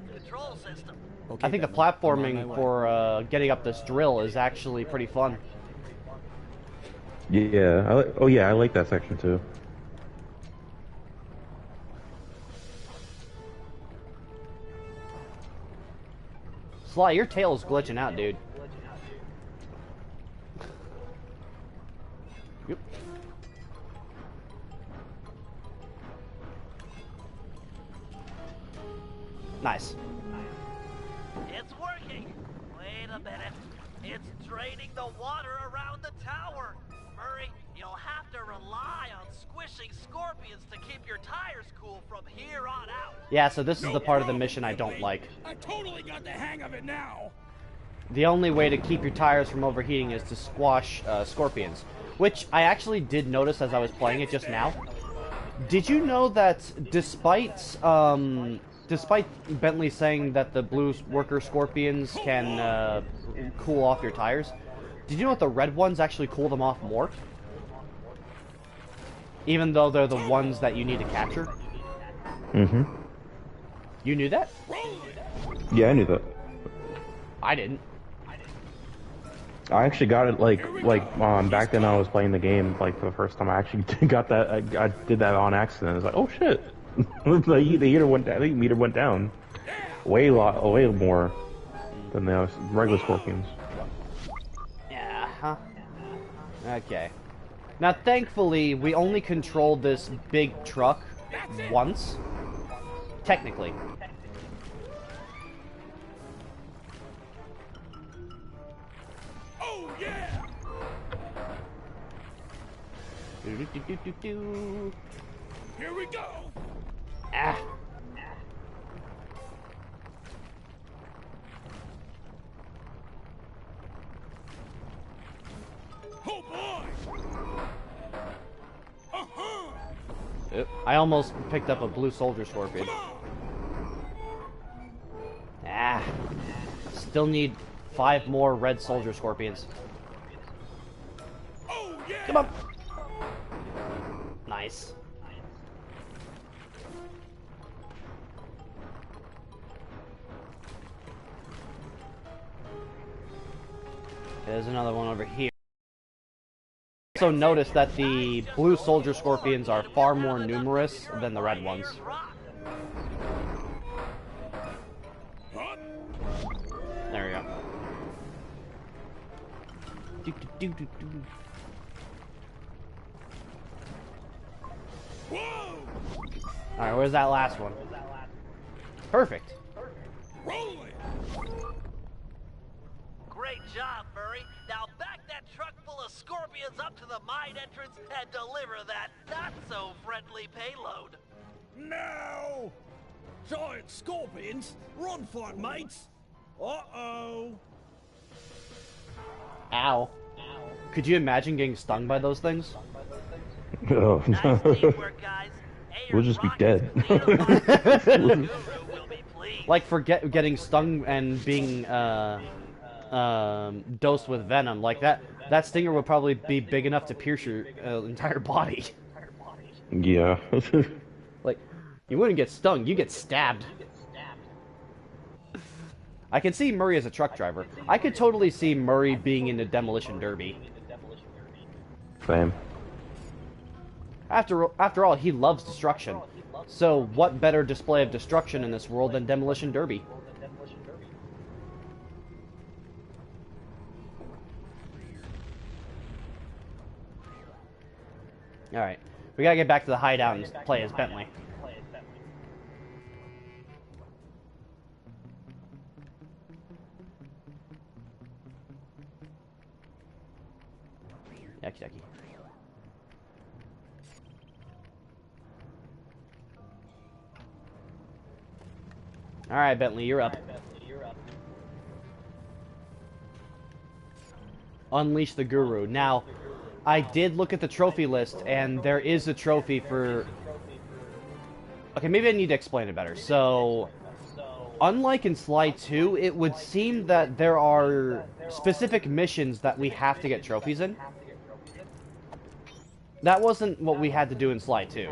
Okay, I think the Bentley, I'm on my platforming way. for getting up this drill is actually pretty fun. Yeah, I like that section too. Sly, your tail is glitching out, dude. Yep. Nice. It's working. Wait a minute. It's draining the water around the tower. Murray, you'll have to rely on squishing scorpions to keep your tires cool from here on out. Yeah, so this is the part of the mission I don't like. I totally got the hang of it now. The only way to keep your tires from overheating is to squash scorpions, which I actually did notice as I was playing it just now. Did you know that despite Bentley saying that the blue worker scorpions can cool off your tires, did you know that the red ones actually cool them off more? Even though they're the ones that you need to capture? Mm-hmm. You knew that? Yeah, I knew that. I didn't. I actually got it back then I was playing the game like for the first time. I actually got that. I did that on accident. I was like, oh shit, the heater went down. The meter went down way more than the regular scorpions. Yeah. Huh. Okay. Now, thankfully, we only controlled this big truck once. Technically. Oh yeah. Do-do-do-do-do-do. Here we go. Ah. Oh boy. I almost picked up a blue soldier scorpion. Ah. Still need 5 more red soldier scorpions. Oh yeah. Come on. Nice. There's another one over here. Also notice that the blue soldier scorpions are far more numerous than the red ones. There we go. Alright, where's that last one? Perfect. Rolling. Great job, Murray. Now back that truck full of scorpions up to the mine entrance and deliver that not-so-friendly payload. No! Giant scorpions? Run for it, mates! Uh-oh! Ow. Could you imagine getting stung by those things? Oh. Nice teamwork, guys. Hey, We'll just be dead. Like, forget getting stung and being, dosed with venom. Like, that stinger would probably be big enough to pierce your entire body. Yeah. Like, you wouldn't get stung, you get stabbed. I can see Murray as a truck driver. I could totally see Murray being in a demolition derby. Same. After all, he loves destruction. So, what better display of destruction in this world than demolition derby? Alright, we gotta get back to the hideout and play as Bentley. Yucky yucky. Alright, Bentley, you're up. Unleash the Guru. Now, I did look at the trophy list, and there is a trophy for... Okay, maybe I need to explain it better. So, unlike in Sly 2, it would seem that there are specific missions that we have to get trophies in. That wasn't what we had to do in Sly 2.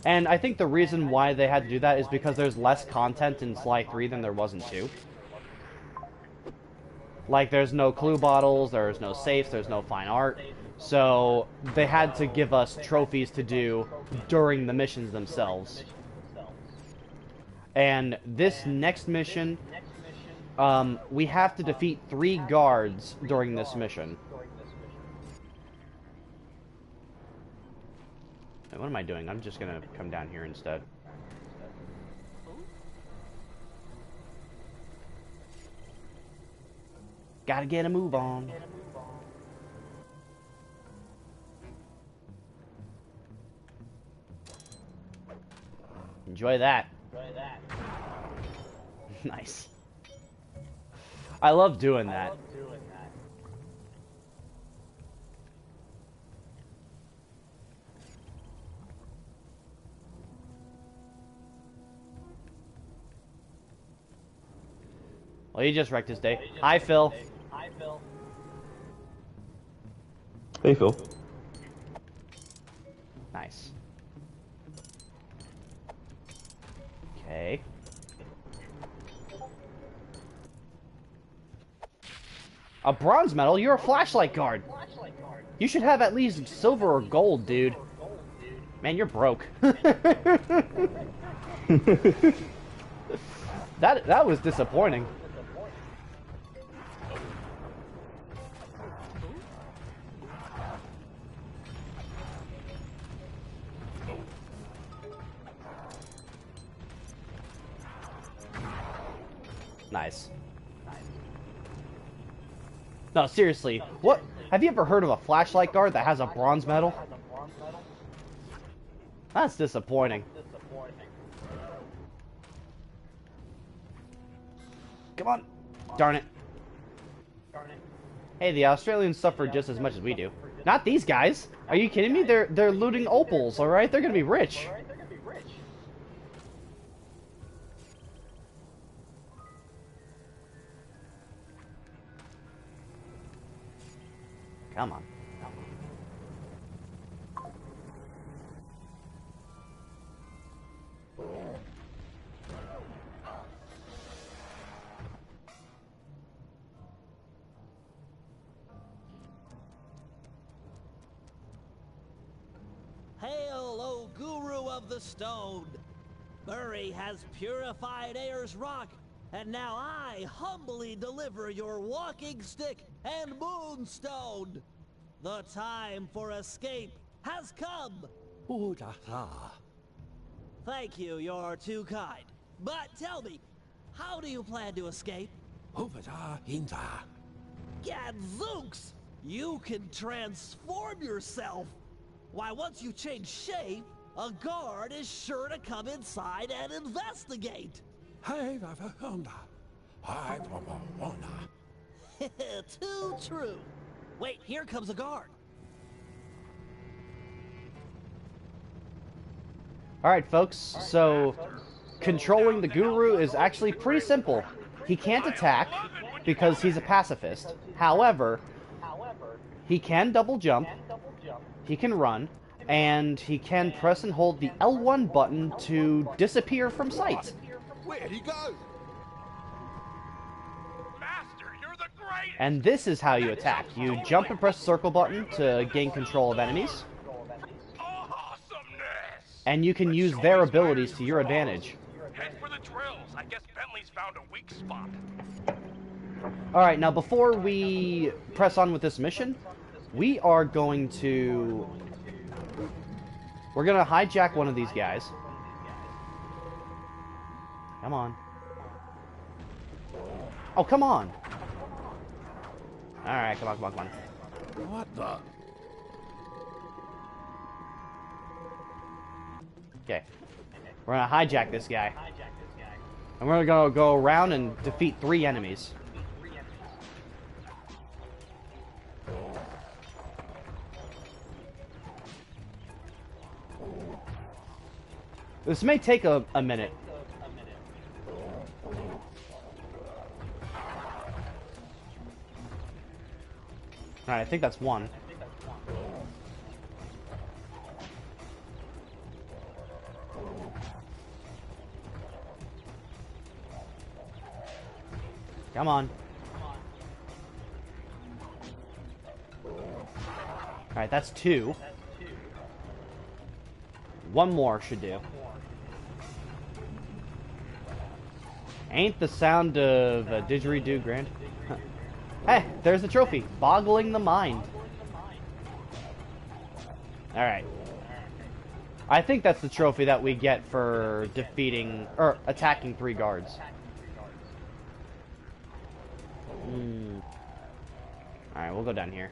And I think the reason why they had to do that is because there's less content in Sly 3 than there was in 2. Like, there's no clue bottles, there's no safes, there's no fine art. So, they had to give us trophies to do during the missions themselves. And this next mission, we have to defeat 3 guards during this mission. Wait, what am I doing? I'm just gonna come down here instead. Gotta get a move on. Enjoy that. Nice. I love doing that. Well, he just wrecked his day. Hi, Phil. Hey, Phil. Nice. Okay. A bronze medal? You're a flashlight guard. You should have at least silver or gold, dude. Man, you're broke. That was disappointing. Nice. No, seriously, Have you ever heard of a flashlight guard that has a bronze medal? That's disappointing. Come on. Darn it. Hey, the Australians suffer just as much as we do. Not these guys. Are you kidding me? They're looting opals, alright? They're gonna be rich. Come on. Hail, O Guru of the Stone! Murray has purified Ayer's rock, and now I humbly deliver your walking stick and moonstone. The time for escape has come. Thank you, you're too kind. But tell me, how do you plan to escape? Gadzooks! You can transform yourself! Why, once you change shape, a guard is sure to come inside and investigate. Too true. Wait, here comes a guard. Alright, folks, so controlling the Guru is actually pretty simple. He can't attack because he's a pacifist. However, he can double jump, he can run, and he can press and hold the L1 button to disappear from sight. Where'd he go? Master, you're the greatest! And this is how you attack. You jump and press the circle button to gain control of enemies, Awesomeness! and you can use their abilities to your advantage. Head for the drills. I guess Bentley's found a weak spot. Alright, now before we press on with this mission, we are going to... We're going to hijack one of these guys. Come on. Oh, come on! Alright, come on, come on, come on. What the? Okay. We're going to hijack this guy. And we're going to go around and defeat 3 enemies. This may take a minute. Alright, I think that's 1. Come on. Alright, that's 2. 1 more should do. Ain't the sound of a didgeridoo grand? Hey, there's the trophy. Boggling the mind. Alright. I think that's the trophy that we get for defeating, or attacking 3 guards. Alright, we'll go down here.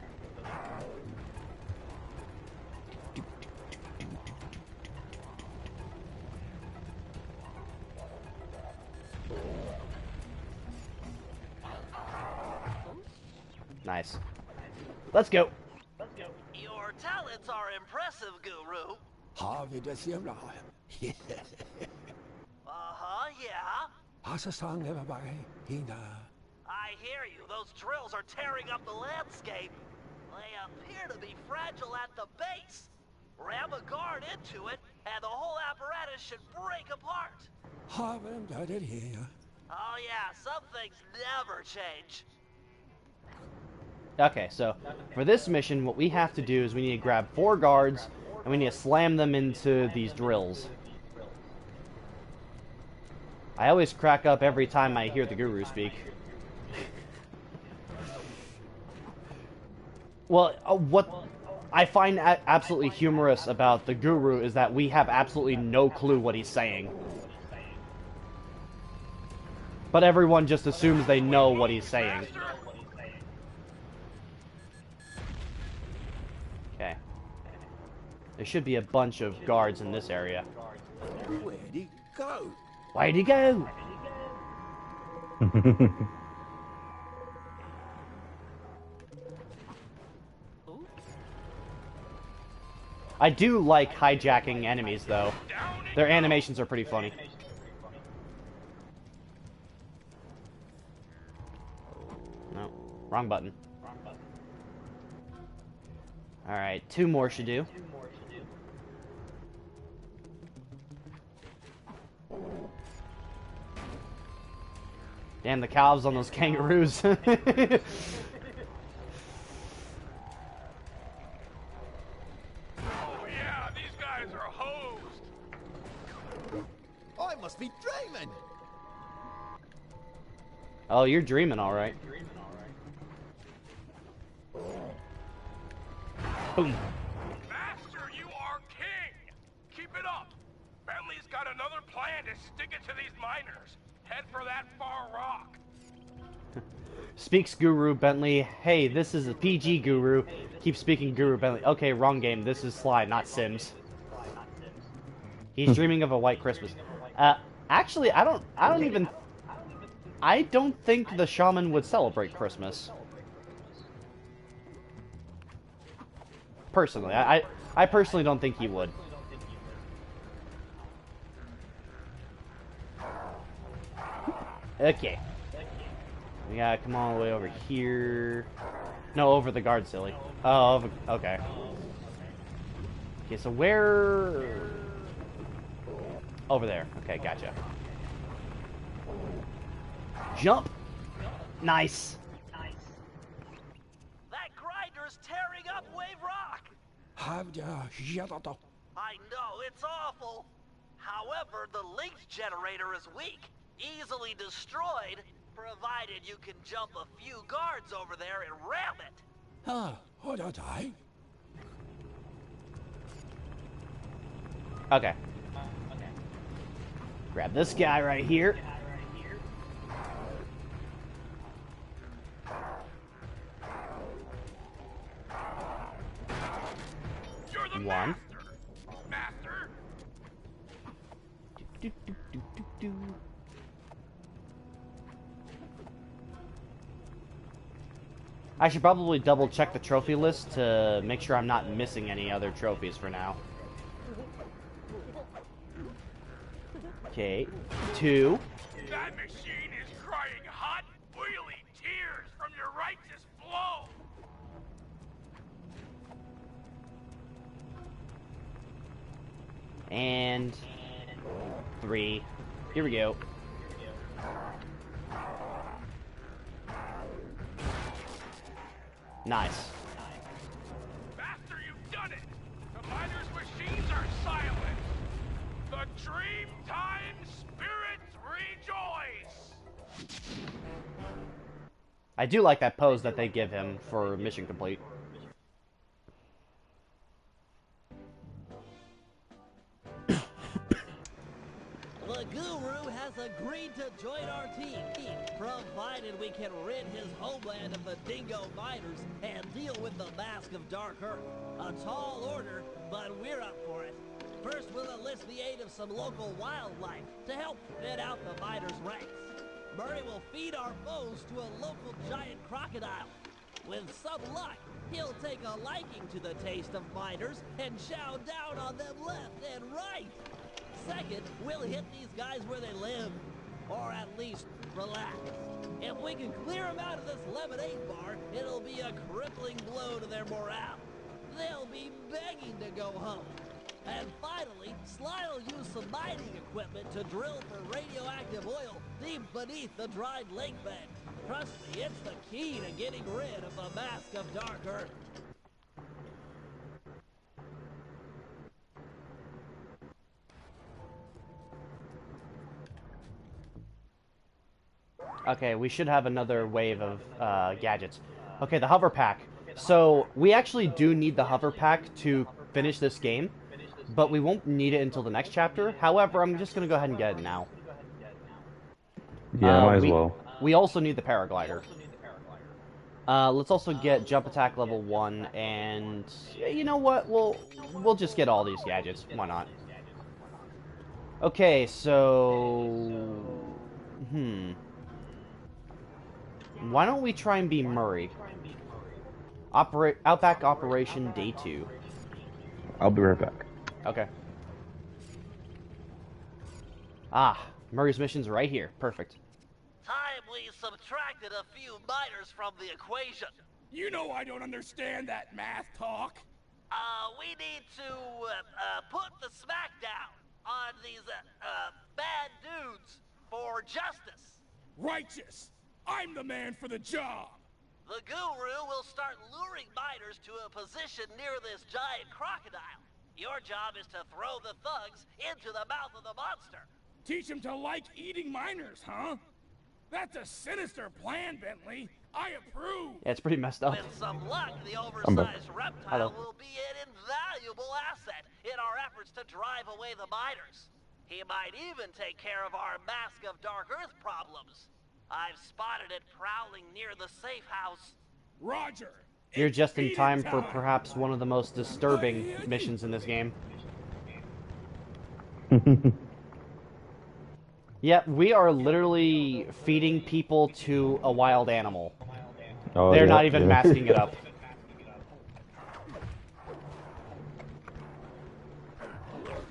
Nice. Let's go. Your talents are impressive, Guru. Harvey does you right. Uh-huh, yeah. I hear you. Those drills are tearing up the landscape. They appear to be fragile at the base. Ram a guard into it, and the whole apparatus should break apart. Oh yeah, some things never change. Okay, so for this mission, what we have to do is we need to grab 4 guards, and we need to slam them into these drills. I always crack up every time I hear the Guru speak. Well, what I find absolutely humorous about the Guru is that we have absolutely no clue what he's saying. But everyone just assumes they know what he's saying. There should be a bunch of guards in this area. Where'd he go? Where'd he go? I do like hijacking enemies, though. Their animations are pretty funny. No, wrong button. Alright, 2 more should do. Damn, the calves on those kangaroos. I must be dreaming. Oh, you're dreaming, all right. Boom. Master, you are king. Keep it up. Bentley's got another plan to stick it to these miners. Head for that far rock. Speaks Guru Bentley. Hey, this is a PG Guru. Keep speaking Guru Bentley. Okay, wrong game. This is Sly, not Sims. He's dreaming of a white Christmas. Actually, I don't think the shaman would celebrate Christmas. Personally, I personally don't think he would. Okay. We gotta come all the way over here. No, over the guard, silly. Oh, okay. Okay, so where... Over there. Okay, gotcha. Jump! Nice. That grinder's tearing up Wave Rock! I know, it's awful. However, the linked generator is weak, easily destroyed, provided you can jump a few guards over there and ram it. Hold on, I. Okay. Grab this guy right here. You're the One. Master. Do, do, do, do, do. I should probably double check the trophy list to make sure I'm not missing any other trophies for now. Okay, 2. That machine is crying hot, oily tears from your righteous blow. And 3. Here we go. Nice. Master, you've done it. The miners' machines are silent. The Dreamtime spirits rejoice. I do like that pose that they give him for mission complete. The Guru has agreed to join our team, provided we can rid his homeland of the dingo miners and deal with the Mask of Dark Earth. A tall order, but we're up for it. First, we'll enlist the aid of some local wildlife to help thin out the miners' ranks. Murray will feed our foes to a local giant crocodile. With some luck, he'll take a liking to the taste of miners and chow down on them left and right. Second, we'll hit these guys where they live. Or at least, relax. If we can clear them out of this lemonade bar, it'll be a crippling blow to their morale. They'll be begging to go home. And finally, Sly will use some mining equipment to drill for radioactive oil deep beneath the dried lake bed. Trust me, it's the key to getting rid of the Mask of Dark Earth. Okay, we should have another wave of gadgets. Okay, the hover pack. So, we actually do need the hover pack to finish this game, but we won't need it until the next chapter. However, I'm just going to go ahead and get it now. Yeah, might as well. We also need the paraglider. Let's also get jump attack level 1, and you know what? We'll just get all these gadgets. Why not? Okay, so why don't we try and be Murray? Outback Operation Day 2. I'll be right back. Okay. Ah, Murray's mission's right here. Perfect. Time we subtracted a few miners from the equation. You know I don't understand that math talk. We need to put the smackdown on these bad dudes for justice. Righteous. I'm the man for the job. The guru will start luring miners to a position near this giant crocodile. Your job is to throw the thugs into the mouth of the monster. Teach them to like eating miners, huh? That's a sinister plan, Bentley. I approve. Yeah, it's pretty messed up. With some luck, the oversized reptile will be an invaluable asset in our efforts to drive away the miners. He might even take care of our Mask of Dark Earth problems. I've spotted it prowling near the safe house. Roger. You're just in time for perhaps one of the most disturbing missions in this game. Yeah, we are literally feeding people to a wild animal. Oh, They're not even masking it up.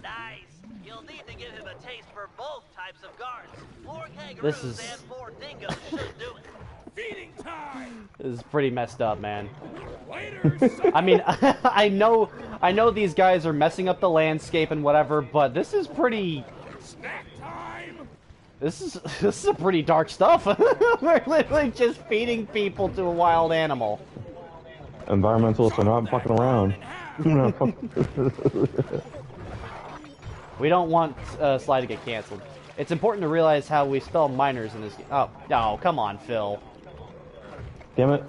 Nice. You'll need to give him a taste for both types of guards. 4 This kangaroos is- and 4 dingoes should do it. Feeding time. This is pretty messed up, man. Later. I mean, I know these guys are messing up the landscape and whatever, but this is pretty... Snack time. This is a pretty dark stuff. We're literally just feeding people to a wild animal. Environmentalists are not fucking around. We don't want Sly to get canceled. It's important to realize how we spell minors in this game. Oh, no, come on, Phil. Damn it.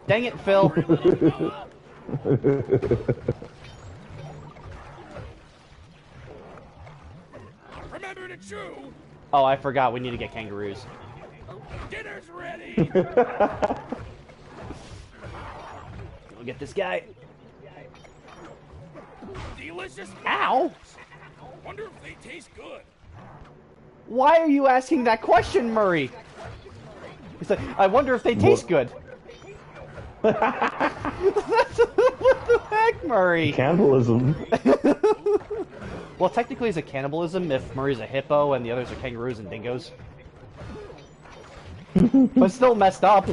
Dang it, Phil. Remember to chew. Oh, I forgot. We need to get kangaroos. Dinner's ready. We'll get this guy. Delicious. Ow! Wonder if they taste good. Why are you asking that question, Murray? He's like, I wonder if they taste good. What the heck, Murray? Cannibalism. Well, technically it's a cannibalism if Murray's a hippo and the others are kangaroos and dingoes. But still messed up.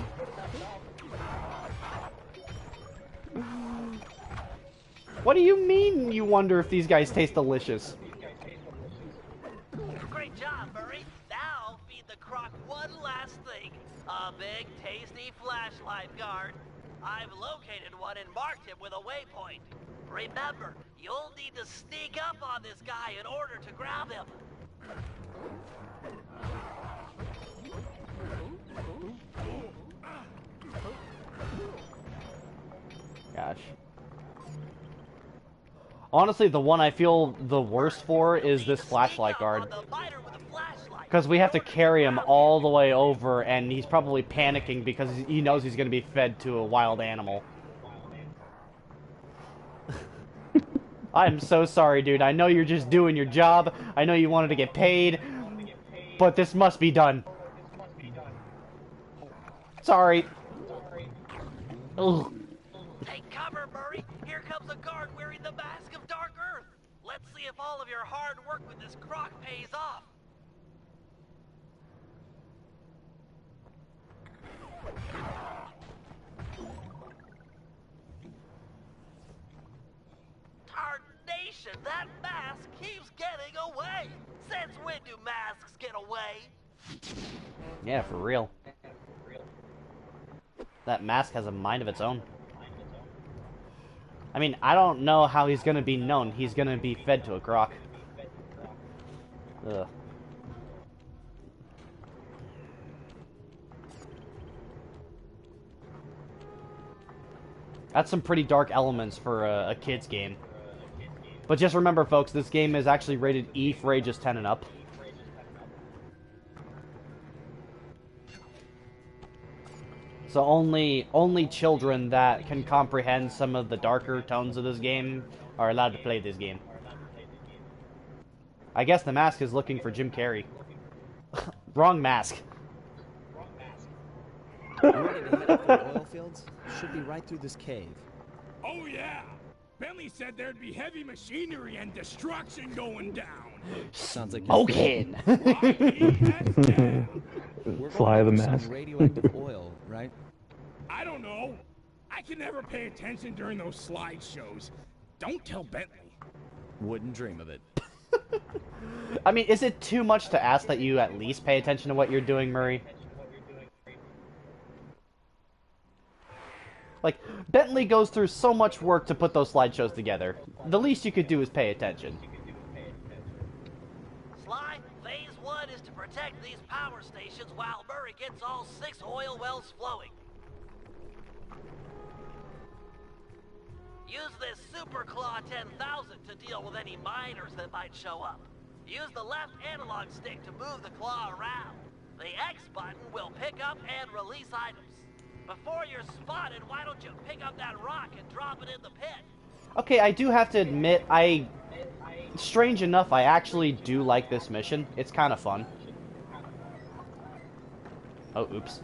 What do you mean you wonder if these guys taste delicious? Great job, Murray. Now feed the croc one last thing. A big, tasty flashlight guard. I've located one and marked him with a waypoint. Remember, you'll need to sneak up on this guy in order to grab him. Gosh. Honestly, the one I feel the worst for is this flashlight guard. Because we have to carry him all the way over, and he's probably panicking because he knows he's going to be fed to a wild animal. I'm so sorry, dude. I know you're just doing your job. I know you wanted to get paid. But this must be done. Sorry. Ugh. Take cover, Murray. Here comes a guard wearing the Mask of Dark Earth. Let's see if all of your hard work with this croc pays off. Tarnation, that mask keeps getting away. Since when do masks get away? Yeah, for real. That mask has a mind of its own. I mean, I don't know how he's gonna be known. He's gonna be fed to a croc. Ugh. That's some pretty dark elements for a kid's game. But just remember, folks, this game is actually rated E for ages 10 and up. So only children that can comprehend some of the darker tones of this game are allowed to play this game. I guess the mask is looking for Jim Carrey. Wrong mask. You ready to head up for the oil fields? Should be right through this cave. Oh yeah! Bentley said there'd be heavy machinery and destruction going down. Sounds like Smoking. Sly the mask. radioactive oil, right? I don't know. I can never pay attention during those slideshows. Don't tell Bentley. Wouldn't dream of it. I mean, is it too much to ask that you at least pay attention to what you're doing, Murray? Like, Bentley goes through so much work to put those slideshows together. The least you could do is pay attention. Sly, phase 1 is to protect these power stations while Murray gets all 6 oil wells flowing. Use this Super Claw 10,000 to deal with any miners that might show up. Use the left analog stick to move the claw around. The X button will pick up and release items. Before you're spotted, why don't you pick up that rock and drop it in the pit? Okay, I do have to admit, strange enough, I actually do like this mission. It's kind of fun. Oh, oops.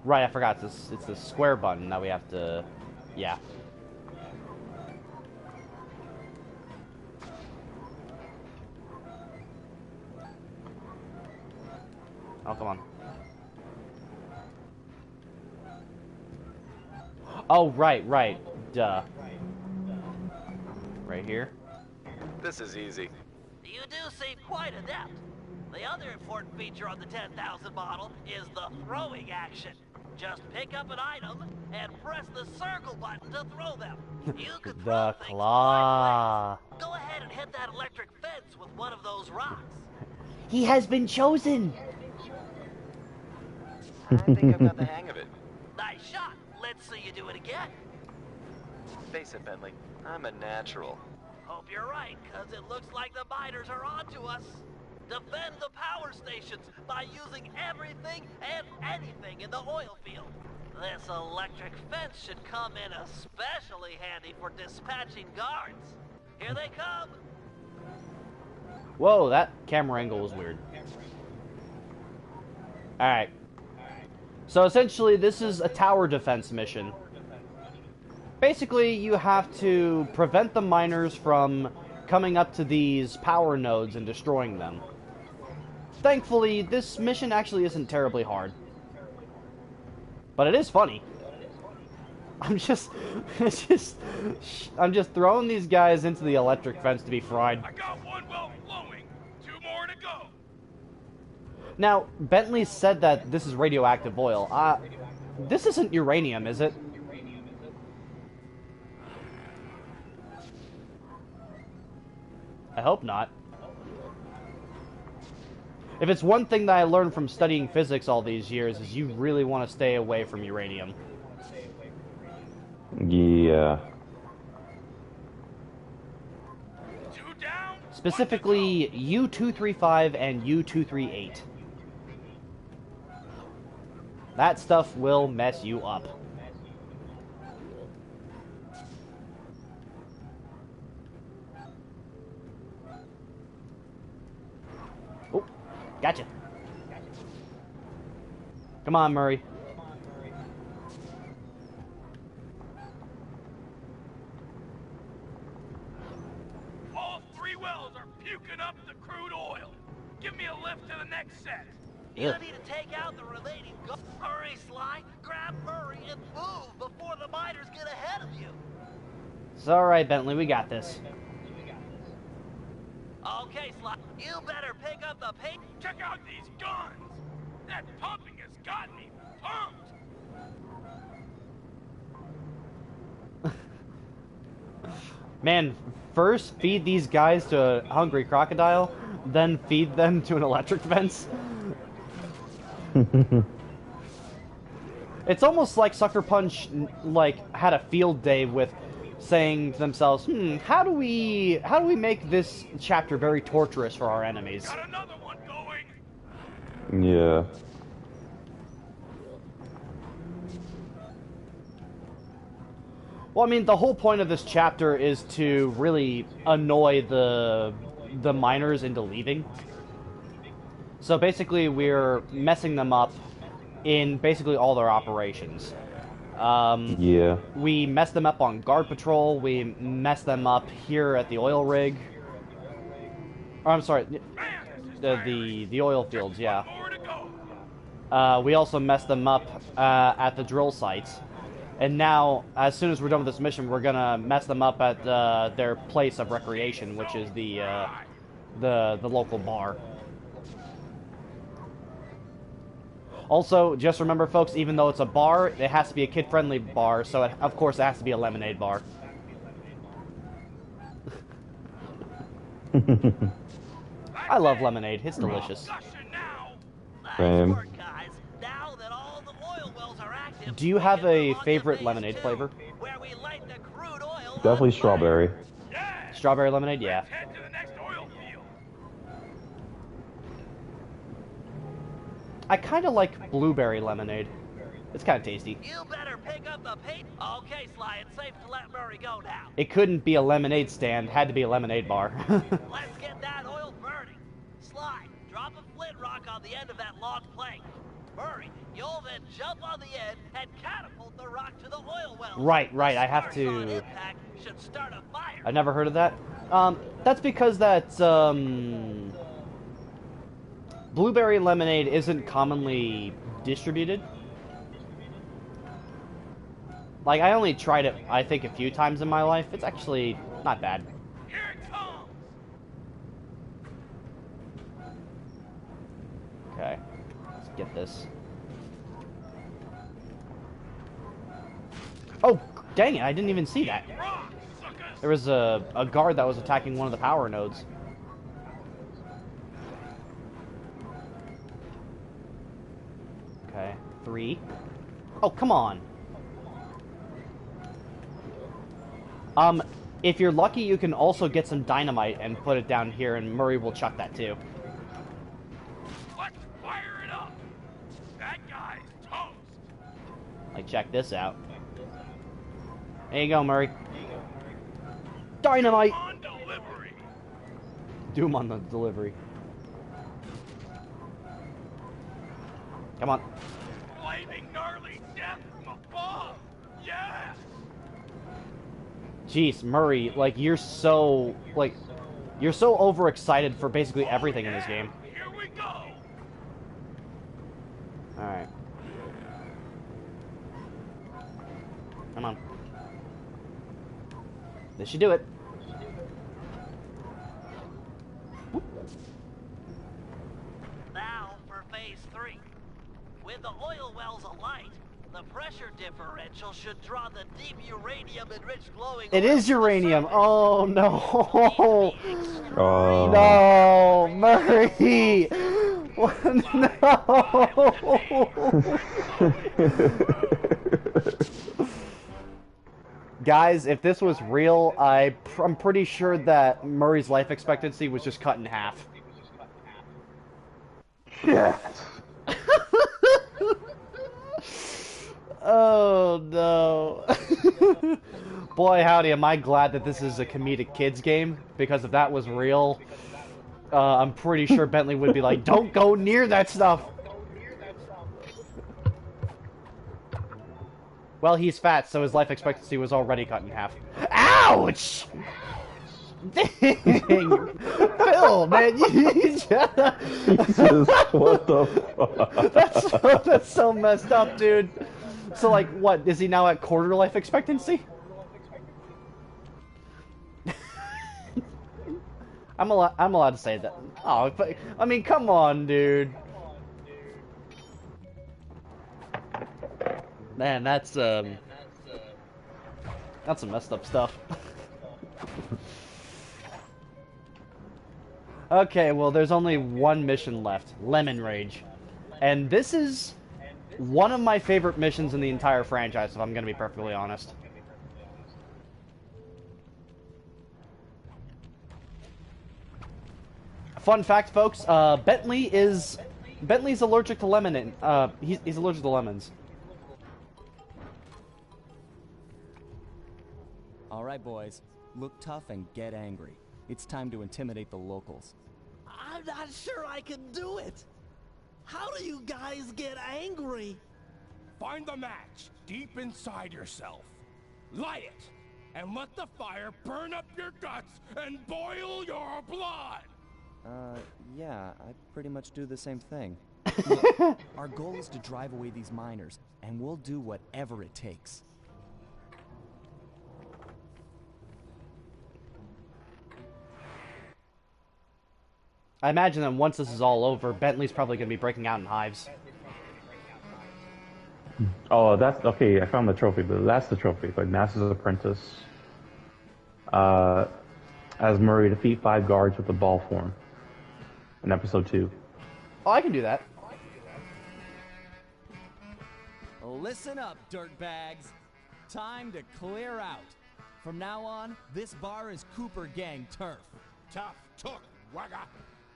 Right, I forgot, it's the square button that we have to... yeah. Oh, come on. Oh, right. Duh. Right here. This is easy. You do seem quite adept. The other important feature on the 10,000 model is the throwing action. Just pick up an item and press the circle button to throw them. You could throw The things claw. quite well. Go ahead and hit that electric fence with one of those rocks. He has been chosen. I think I've got the hang of it. Nice shot. Let's see you do it again. Face it, Bentley. I'm a natural. Hope you're right, because it looks like the miners are onto us. Defend the power stations by using everything and anything in the oil field. This electric fence should come in especially handy for dispatching guards. Here they come. Whoa, that camera angle was weird. Alright. So essentially, this is a tower defense mission. Basically, you have to prevent the miners from coming up to these power nodes and destroying them. Thankfully, this mission actually isn't terribly hard. But it is funny. I'm just throwing these guys into the electric fence to be fried. I got one well flowing. 2 more to go. Now, Bentley said that this is radioactive oil. This isn't uranium, is it? I hope not. If it's one thing that I learned from studying physics all these years, is you really want to stay away from uranium. Yeah. 2 down. Specifically, U-235 and U-238. That stuff will mess you up. Oh, gotcha. Come on, Murray. All 3 wells are puking up the crude oil. Give me a lift to the next set. You Ugh. need to take out the remaining guards. Hurry, Sly. Grab Murray and move before the miners get ahead of you. It's alright, Bentley, we got this. Okay, Sly. You better pick up the paint. Check out these guns. That pumping has got me pumped. Man, first feed these guys to a hungry crocodile, then feed them to an electric fence. It's almost like Sucker Punch had a field day with saying to themselves, how do we make this chapter very torturous for our enemies? Got another one going. Yeah. Well, I mean, the whole point of this chapter is to really annoy the miners into leaving. So basically, we're messing them up in basically all their operations. Yeah. We mess them up on guard patrol. We mess them up here at the oil rig. Or, I'm sorry, the oil fields. Yeah. We also mess them up at the drill sites. And now, as soon as we're done with this mission, we're gonna mess them up at their place of recreation, which is the local bar. Also, just remember, folks, even though it's a bar, it has to be a kid-friendly bar, so of course it has to be a lemonade bar. I love lemonade. It's delicious. Same. Do you have a favorite lemonade flavor? Definitely strawberry. Strawberry lemonade? Yeah. I kind of like blueberry lemonade. It's kind of tasty. You better pick up the paint. Okay, Sly, it's safe to let Murray go now. It couldn't be a lemonade stand. Had to be a lemonade bar. Let's get that oil burning. Sly, drop a flint rock on the end of that log plank. Murray, you'll then jump on the end and catapult the rock to the oil well. Right. I have to. Impact should start a fire. I never heard of that. That's because that blueberry lemonade isn't commonly distributed. Like, I only tried it, I think, a few times in my life. It's actually not bad. Here it comes. Okay, let's get this. Oh, dang it, I didn't even see that. There was a guard that was attacking one of the power nodes. Okay, 3. Oh, come on. If you're lucky, you can also get some dynamite and put it down here, and Murray will chuck that too. Let's fire it up. That guy's toast. Like, check this out. There you go, Murray. Dynamite! On delivery. Doom on the delivery. Come on. Flaming gnarly death from above. Yeah. Jeez, Murray, like, you're so overexcited for basically everything in this game. Here we go. Alright. Come on. This should do it. Now for phase 3. With the oil wells alight, the pressure differential should draw the deep uranium-enriched glowing It oil is to the uranium. surface. Oh no. Oh. No, Murray. No. Guys, if this was real, I'm pretty sure that Murray's life expectancy was just cut in half. Yes. Oh no. Boy howdy, am I glad that this is a comedic kids game, because if that was real, I'm pretty sure Bentley would be like, don't go near that stuff. Well, he's fat, so his life expectancy was already cut in half. Ouch! Dang! Phil, man, Jesus, what the fuck? that's so messed up, dude. So, like, what, is he now at quarter life expectancy? I'm allowed to say that. Oh, but, I mean, come on, dude. Man, that's some messed up stuff. Okay, well, there's only one mission left, Lemon Rage. And this is one of my favorite missions in the entire franchise, if I'm going to be perfectly honest. Fun fact, folks, Bentley's allergic to lemon. He's allergic to lemons. All right, boys. Look tough and get angry. It's time to intimidate the locals. I'm not sure I can do it. How do you guys get angry? Find the match deep inside yourself. Light it, and let the fire burn up your guts and boil your blood. Yeah, I pretty much do the same thing. Look, our goal is to drive away these miners, and we'll do whatever it takes. I imagine that once this is all over, Bentley's probably going to be breaking out in hives. Oh, that's okay. I found the trophy, but that's the trophy. Like Master's Apprentice. As Murray defeat 5 guards with the ball form in episode 2. Oh, I can do that. Listen up, dirtbags. Time to clear out. From now on, this bar is Cooper Gang turf. Tough talk, wagger.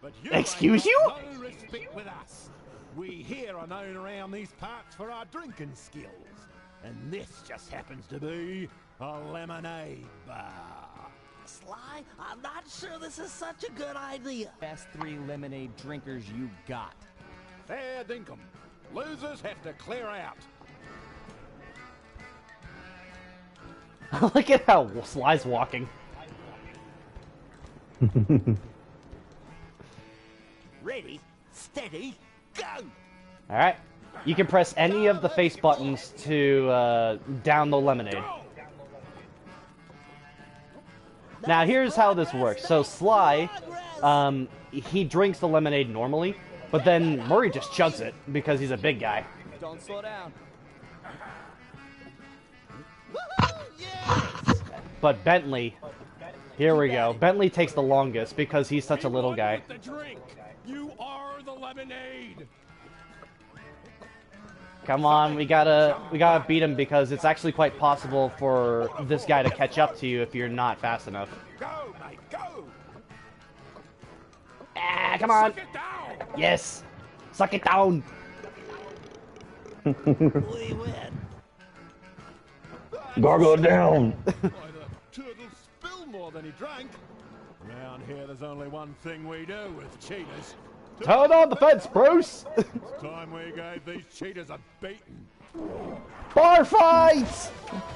But you Excuse ain't you? got no respect with us. We here are known around these parts for our drinking skills. And this just happens to be a lemonade bar. Sly, I'm not sure this is such a good idea. Best 3 lemonade drinkers you got. Fair dinkum. Losers have to clear out. Look at how Sly's walking. Ready, steady, go! Alright. You can press any of the face buttons to down the lemonade. Now here's how this works. So Sly, he drinks the lemonade normally, but then Murray just chugs it because he's a big guy. Don't slow down. But Bentley, here we go. Bentley takes the longest because he's such a little guy. The drink. You are the lemonade. Come on, we gotta beat him because it's actually quite possible for this guy to catch up to you if you're not fast enough. Go, mate, go! Ah, come on! Suck it down. Yes! Suck it down! We win. Gargle it down! Why, the turtle spilled more than he drank. Around here, there's only one thing we do with cheaters. Turn on the fence, Bruce! It's time we gave these cheaters a beating. Bar fights!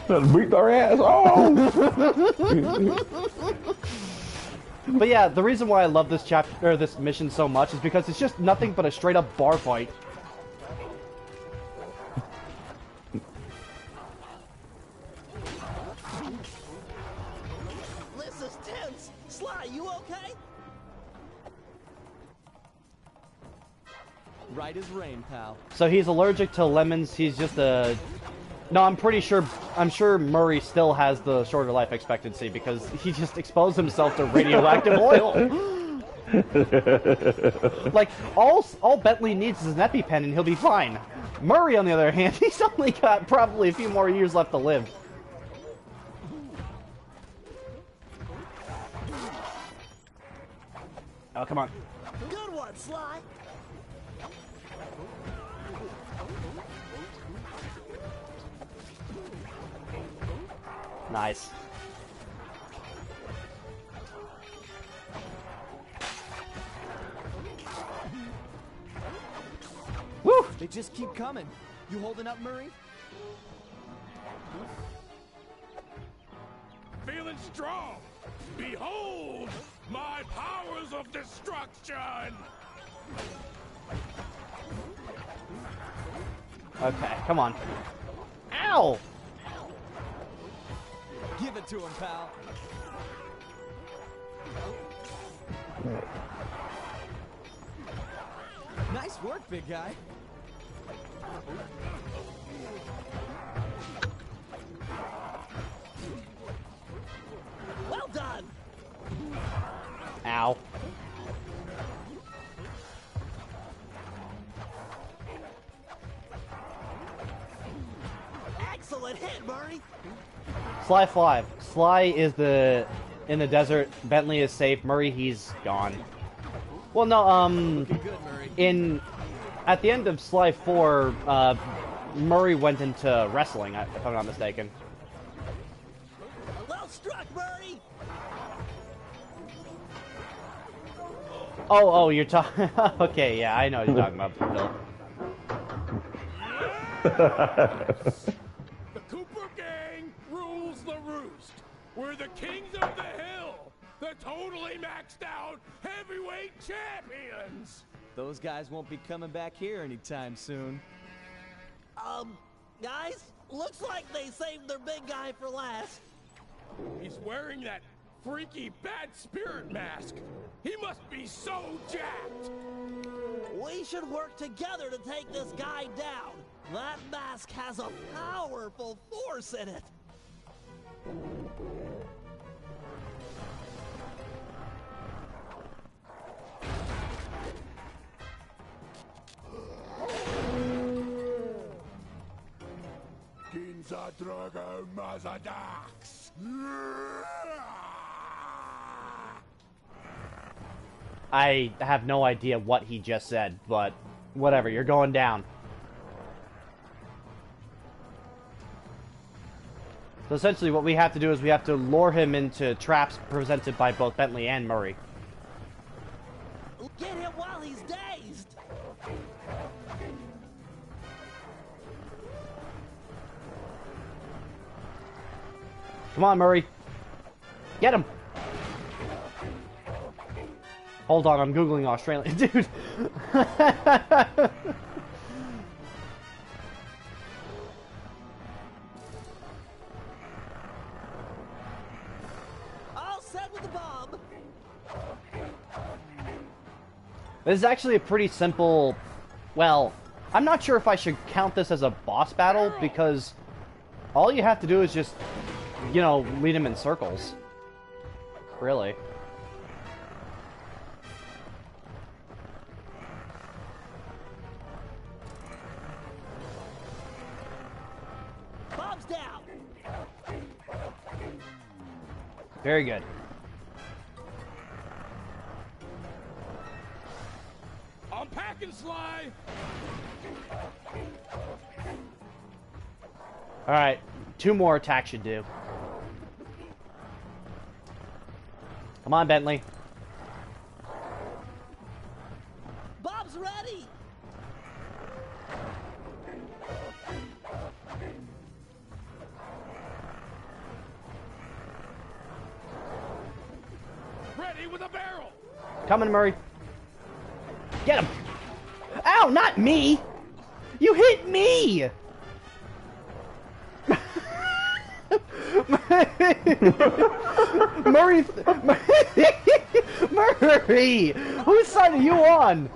Let's beat their ass! Oh! But yeah, the reason why I love this chapter, or this mission so much is because it's just nothing but a straight up bar fight. This is tense. Sly, you okay? Right as rain, pal. So he's allergic to lemons, he's just a... No, I'm sure Murray still has the shorter life expectancy because he just exposed himself to radioactive oil. Like, all Bentley needs is an EpiPen and he'll be fine. Murray, on the other hand, he's only got probably a few more years left to live. Oh, come on. Good one, Sly. Nice. Woo! They just keep coming. You holding up, Murray? Feeling strong. Behold my powers of destruction. Okay, come on. Ow! Give it to him, pal. Nice work, big guy. Well done. Ow. Excellent hit, Murray. Sly fly. Sly is in the desert. Bentley is safe. Murray, he's gone. Well, no, Good, Murray. At the end of Sly 4, Murray went into wrestling, if I'm not mistaken. Well, struck, Murray! Oh, you're talking... Okay, yeah, I know what you're talking about, Bill. The Cooper gang rules the roost. We're the kings of the hill. The totally maxed out heavyweight champions. Those guys won't be coming back here anytime soon. Guys, looks like they saved their big guy for last. He's wearing that freaky bad spirit mask. He must be so jacked. We should work together to take this guy down. That mask has a powerful force in it. Ginza Drago Mazadax. I have no idea what he just said, but whatever, you're going down. So essentially what we have to do is we have to lure him into traps presented by both Bentley and Murray. Get him while he's dazed. Come on, Murray. Get him! Hold on, I'm Googling Australian. Dude! All set with the bomb. This is actually a pretty simple... Well, I'm not sure if I should count this as a boss battle, because all you have to do is just, you know, lead him in circles. Really. Bomb's down. Very good. I'm packing, Sly. Alright, 2 more attacks should do. Come on, Bentley. Bomb's ready. Ready with a barrel. Coming, Murray. Get him! Ow, not me! You hit me! Murray! Murray! Whose side are you on?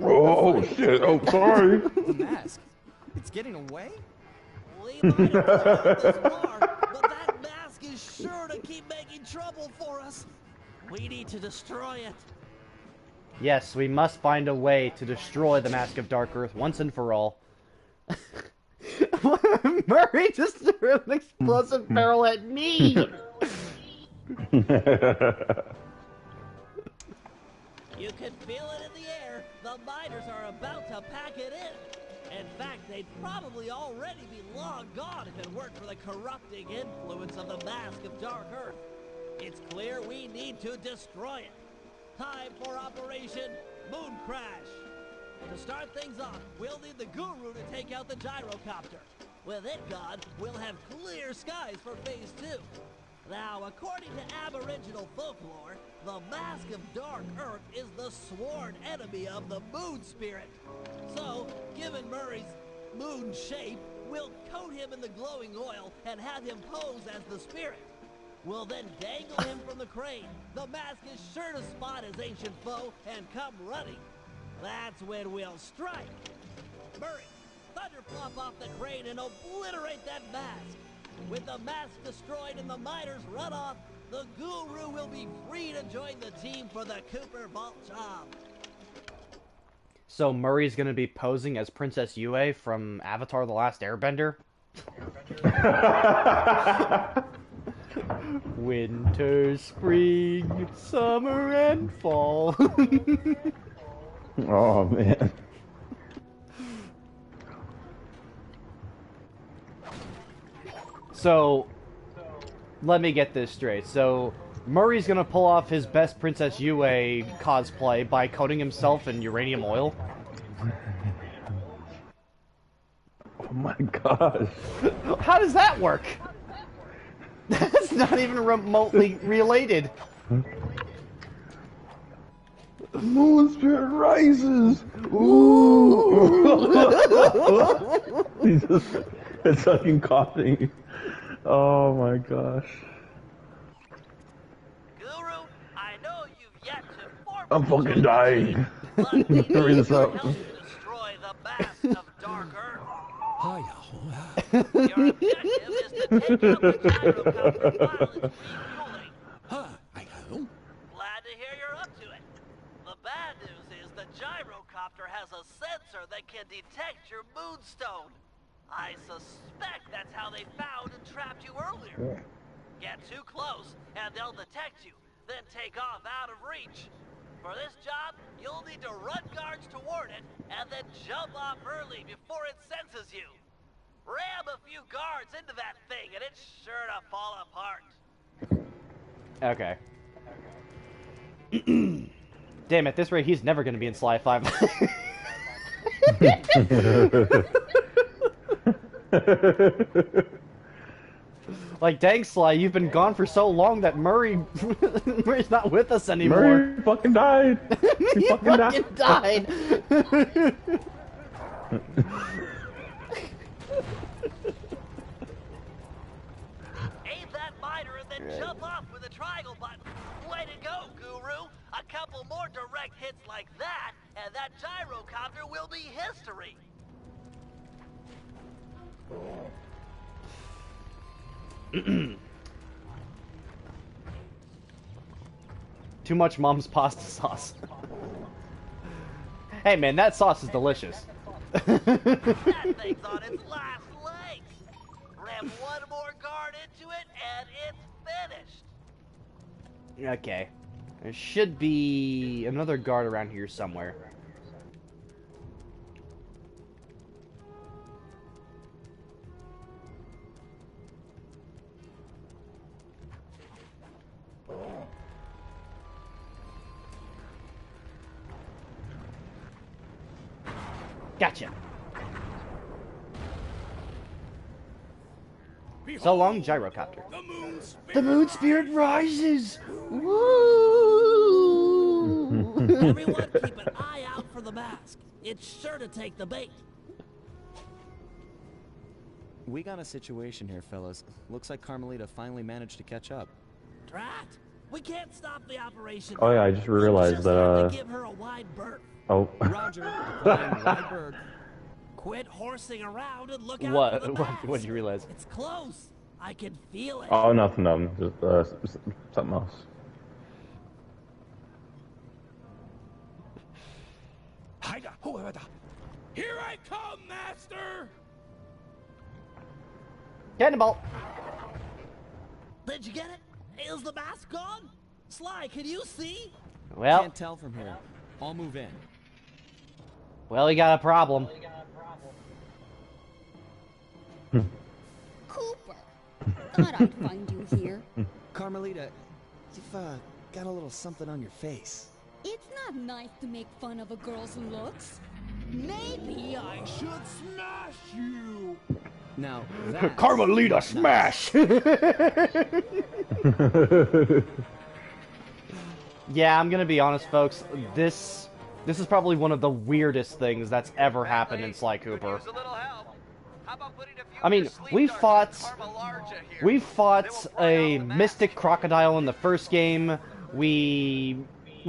Oh shit! Oh, sorry. The mask. It's getting away? We might have gone this far, but that mask is sure to keep making trouble for us. We need to destroy it. Yes, we must find a way to destroy the Mask of Dark Earth once and for all. Murray just threw an explosive barrel at me! You can feel it in the air. The miners are about to pack it in. In fact, they'd probably already be long gone if it weren't for the corrupting influence of the Mask of Dark Earth. It's clear we need to destroy it. Time for Operation Moon Crash. To start things off, we'll need the Guru to take out the gyrocopter. With it gone, we'll have clear skies for Phase 2. Now, according to Aboriginal folklore, the Mask of Dark Earth is the sworn enemy of the Moon Spirit. So, given Murray's moon shape, we'll coat him in the glowing oil and have him pose as the spirit. We'll then dangle him from the crane. The mask is sure to spot his ancient foe and come running. That's when we'll strike. Murray, thunderflop off the crane and obliterate that mask. With the mask destroyed and the miners run off, the Guru will be free to join the team for the Cooper Vault job. So Murray's gonna be posing as Princess Yue from Avatar: The Last Airbender? Winter, spring, summer, and fall. Oh man. So, let me get this straight. So, Murray's gonna pull off his best Princess Yue cosplay by coating himself in uranium oil. Oh my gosh. How does that work? That's not even remotely related. The moon spirit rises. Ooh. He's just it's fucking coughing. Oh my gosh. Guru, I know you've yet to formally I'm fucking dying. but we need Hurry this your up. help to destroy the mask of Dark Earth. Hiya. Your objective is to take out the gyrocopter while it's refueling. Hi-ho. Glad to hear you're up to it. The bad news is the gyrocopter has a sensor that can detect your moonstone. I suspect that's how they found and trapped you earlier. Get too close, and they'll detect you, then take off out of reach. For this job, you'll need to run guards toward it, and then jump off early before it senses you. Ram a few guards into that thing, and it's sure to fall apart. Okay. Damn, at this rate, he's never gonna be in Sly 5. Like, dang, Sly, you've been gone for so long that Murray's not with us anymore. Murray fucking died. He fucking died. Aim that miner and then jump off with a triangle button. Way to go, Guru. A couple more direct hits like that, and that gyrocopter will be history. Too much mom's pasta sauce. Hey man, that sauce is delicious. That thing's on its last legs. Ram one more guard into it, and it's finished. Okay. There should be another guard around here somewhere. Gotcha. So long, gyrocopter. The moon spirit rises. Woo! Everyone keep an eye out for the mask. It's sure to take the bait. We got a situation here, fellas. Looks like Carmelita finally managed to catch up. Drat! We can't stop the operation. Oh yeah, I just realized Just have that to give her a wide berth. oh. Roger. Flying wide berth. Quit horsing around and look out What? for the mask. What'd you realize? It's close. I can feel it. Oh, nothing, just something else. Here I come, Master! Cannonball. Did you get it? Is the mask gone? Sly, can you see? Well, Can't tell from here. I'll move in. well, we got a problem. Cooper, thought I'd find you here. Carmelita, you've got a little something on your face. It's not nice to make fun of a girl's looks. Maybe I should smash you. Now, that's Carmelita smash. Yeah, I'm gonna be honest, folks. This is probably one of the weirdest things that's ever happened in Sly Cooper. I mean, we fought a mystic crocodile in the first game. We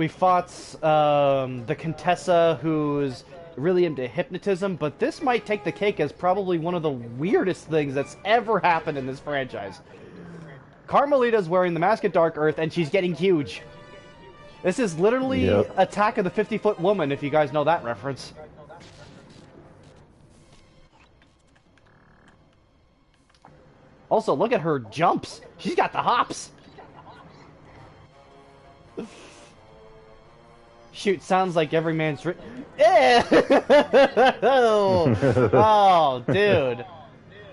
fought the Contessa, who's really into hypnotism, but this might take the cake as probably one of the weirdest things that's ever happened in this franchise. Carmelita's wearing the mask of Dark Earth, and she's getting huge. This is literally Attack of the 50-Foot Woman, if you guys know that reference. Also, look at her jumps. She's got the hops. Shoot, sounds like every man's oh, dude.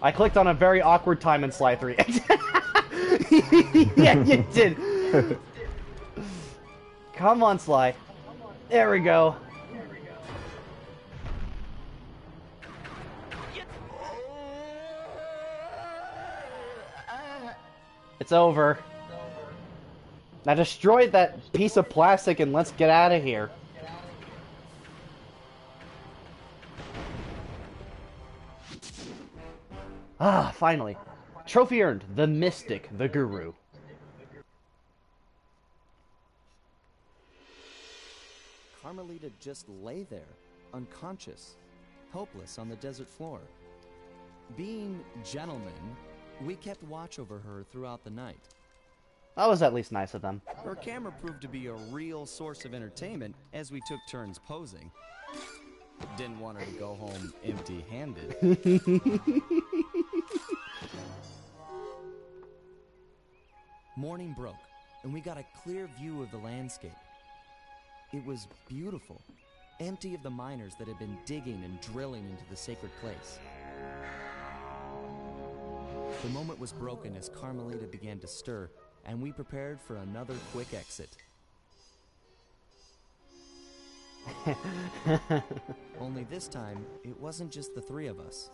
I clicked on a very awkward time in Sly 3. Yeah, you did. Come on, Sly. There we go. It's over. Now destroy that piece of plastic and let's get out of here. Ah, finally. Trophy earned. The Mystic, the Guru. Carmelita just lay there, unconscious, helpless on the desert floor. Being gentlemen, we kept watch over her throughout the night. That was at least nice of them. Her camera proved to be a real source of entertainment as we took turns posing. Didn't want her to go home empty-handed. Morning broke, and we got a clear view of the landscape. It was beautiful, empty of the miners that had been digging and drilling into the sacred place. The moment was broken as Carmelita began to stir, and we prepared for another quick exit. Only this time, it wasn't just the three of us.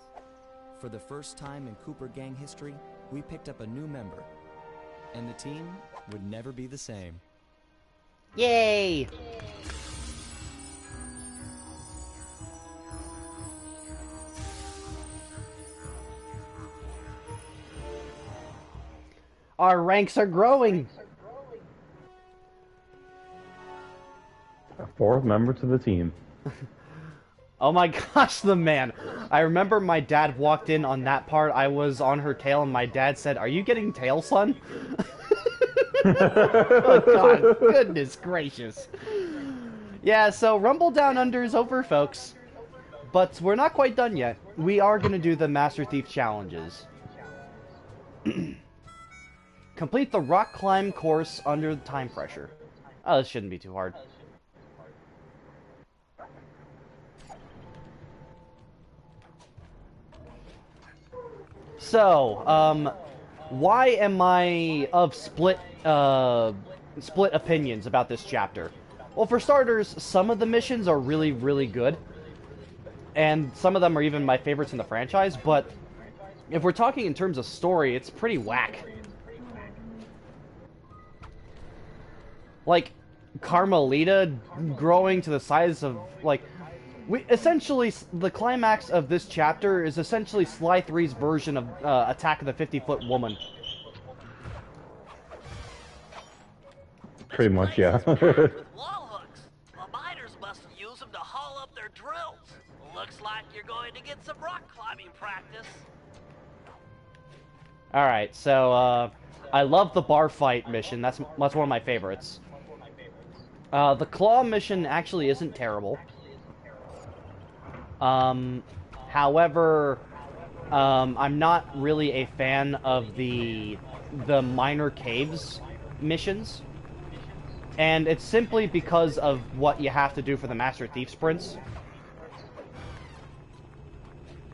For the first time in Cooper Gang history, we picked up a new member, and the team would never be the same. Yay! Our ranks are growing! A fourth member to the team. Oh my gosh, the man. I remember my dad walked in on that part. I was on her tail and my dad said, "Are you getting tail, son?" Oh god, goodness gracious. Yeah, so Rumble Down Under is over, folks. But we're not quite done yet. We are going to do the Master Thief challenges. Complete the rock climb course under time pressure. Oh, this shouldn't be too hard. So, why am I of split opinions about this chapter? Well, for starters, some of the missions are really, really good. And some of them are even my favorites in the franchise, but if we're talking in terms of story, it's pretty whack. Like, Carmelita growing to the size of, like... essentially, the climax of this chapter is essentially Sly 3's version of Attack of the 50-Foot Woman. Pretty much, yeah. With wall hooks. The miners must use them to haul up their drills. Looks like you're going to get some rock climbing practice. Alright, so, I love the bar fight mission. That's one of my favorites. The claw mission actually isn't terrible. However, I'm not really a fan of the minor caves missions. And it's simply because of what you have to do for the Master Thief sprints.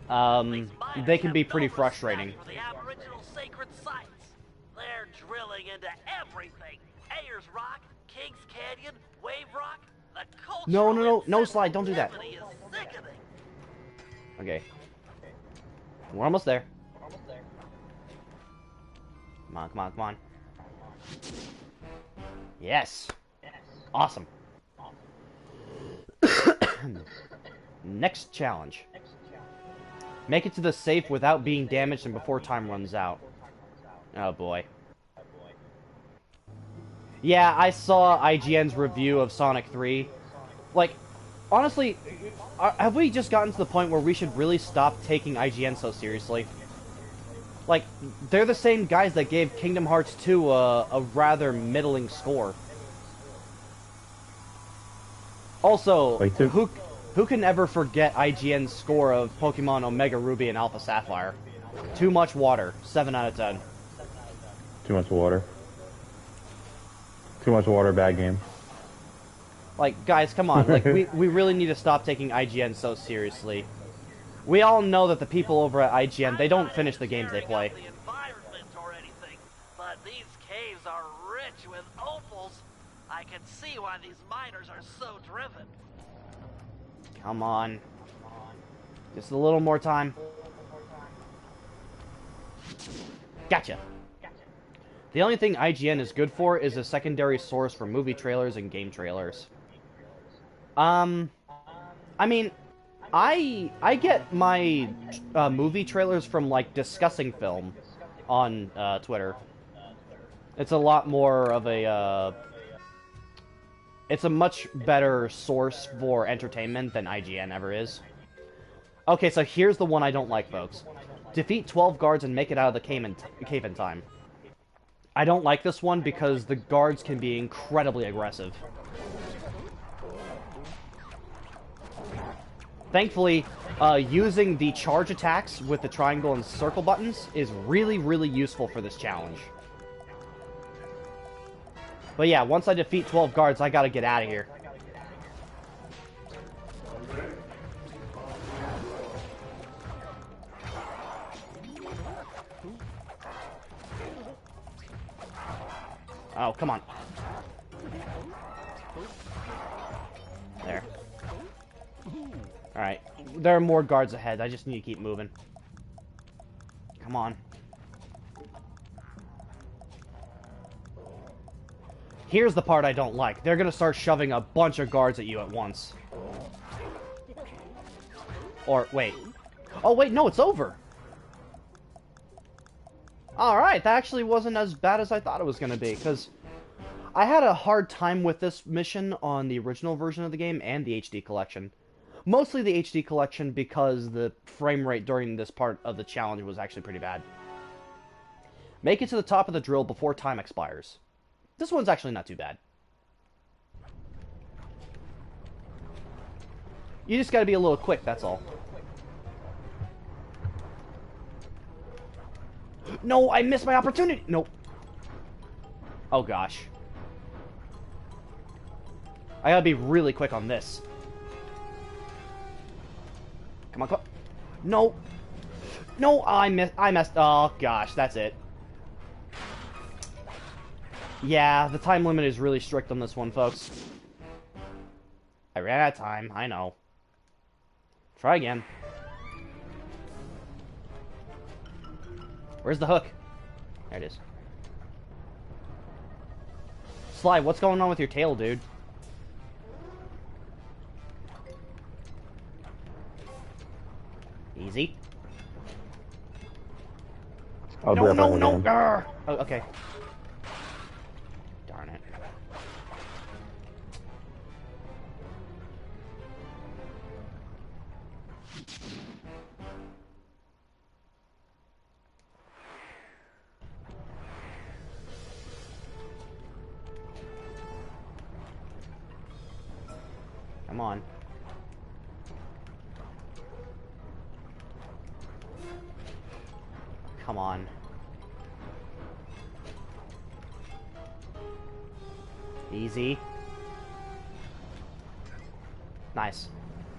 They can be pretty frustrating. For the aboriginal sacred sites. They're drilling into everything. Ayers Rock, Kings Canyon, Wave Rock, the cultural No, Slide, don't do that. insensitivity is sickening. Okay. We're almost there. Come on. Yes. Awesome. Next challenge. Make it to the safe without being damaged and before time runs out. Oh boy. Yeah, I saw IGN's review of Sonic 3. Like, honestly, have we just gotten to the point where we should really stop taking IGN so seriously? Like, they're the same guys that gave Kingdom Hearts 2 a rather middling score. Also, who can ever forget IGN's score of Pokemon Omega Ruby and Alpha Sapphire? Too much water. 7 out of 10. Too much water. Too much water, bad game. Like, guys, come on. Like, we really need to stop taking IGN so seriously. We all know that the people over at IGN, they don't finish the games they play. The environment or anything, but these caves are rich with opals. I can see why these miners are so driven. Come on. Just a little more time. Gotcha. The only thing IGN is good for is a secondary source for movie trailers and game trailers. I mean, I get my movie trailers from, like, Discussing Film on Twitter. It's a lot more of a, it's a much better source for entertainment than IGN ever is. Okay, so here's the one I don't like, folks. Defeat 12 guards and make it out of the cave in time. I don't like this one because the guards can be incredibly aggressive. Thankfully, using the charge attacks with the triangle and circle buttons is really, really useful for this challenge. But yeah, once I defeat 12 guards, I gotta get out of here. Oh, come on. There. Alright. There are more guards ahead. I just need to keep moving. Come on. Here's the part I don't like. They're gonna start shoving a bunch of guards at you at once. Or, wait. Oh, wait, no, it's over! Alright, that actually wasn't as bad as I thought it was gonna be, because I had a hard time with this mission on the original version of the game and the HD collection. Mostly the HD collection because the frame rate during this part of the challenge was actually pretty bad. Make it to the top of the drill before time expires. This one's actually not too bad. You just gotta be a little quick, that's all. No, I missed my opportunity! Nope. Oh gosh. I gotta be really quick on this. Come on, come on. No! No, I messed. Oh gosh, that's it. Yeah, the time limit is really strict on this one, folks. I ran out of time, I know. Try again. Where's the hook? There it is. Sly, what's going on with your tail, dude? Easy. I'll No, do no, that no! again. Arr! Oh, okay. Darn it. Come on. Come on. Easy. Nice.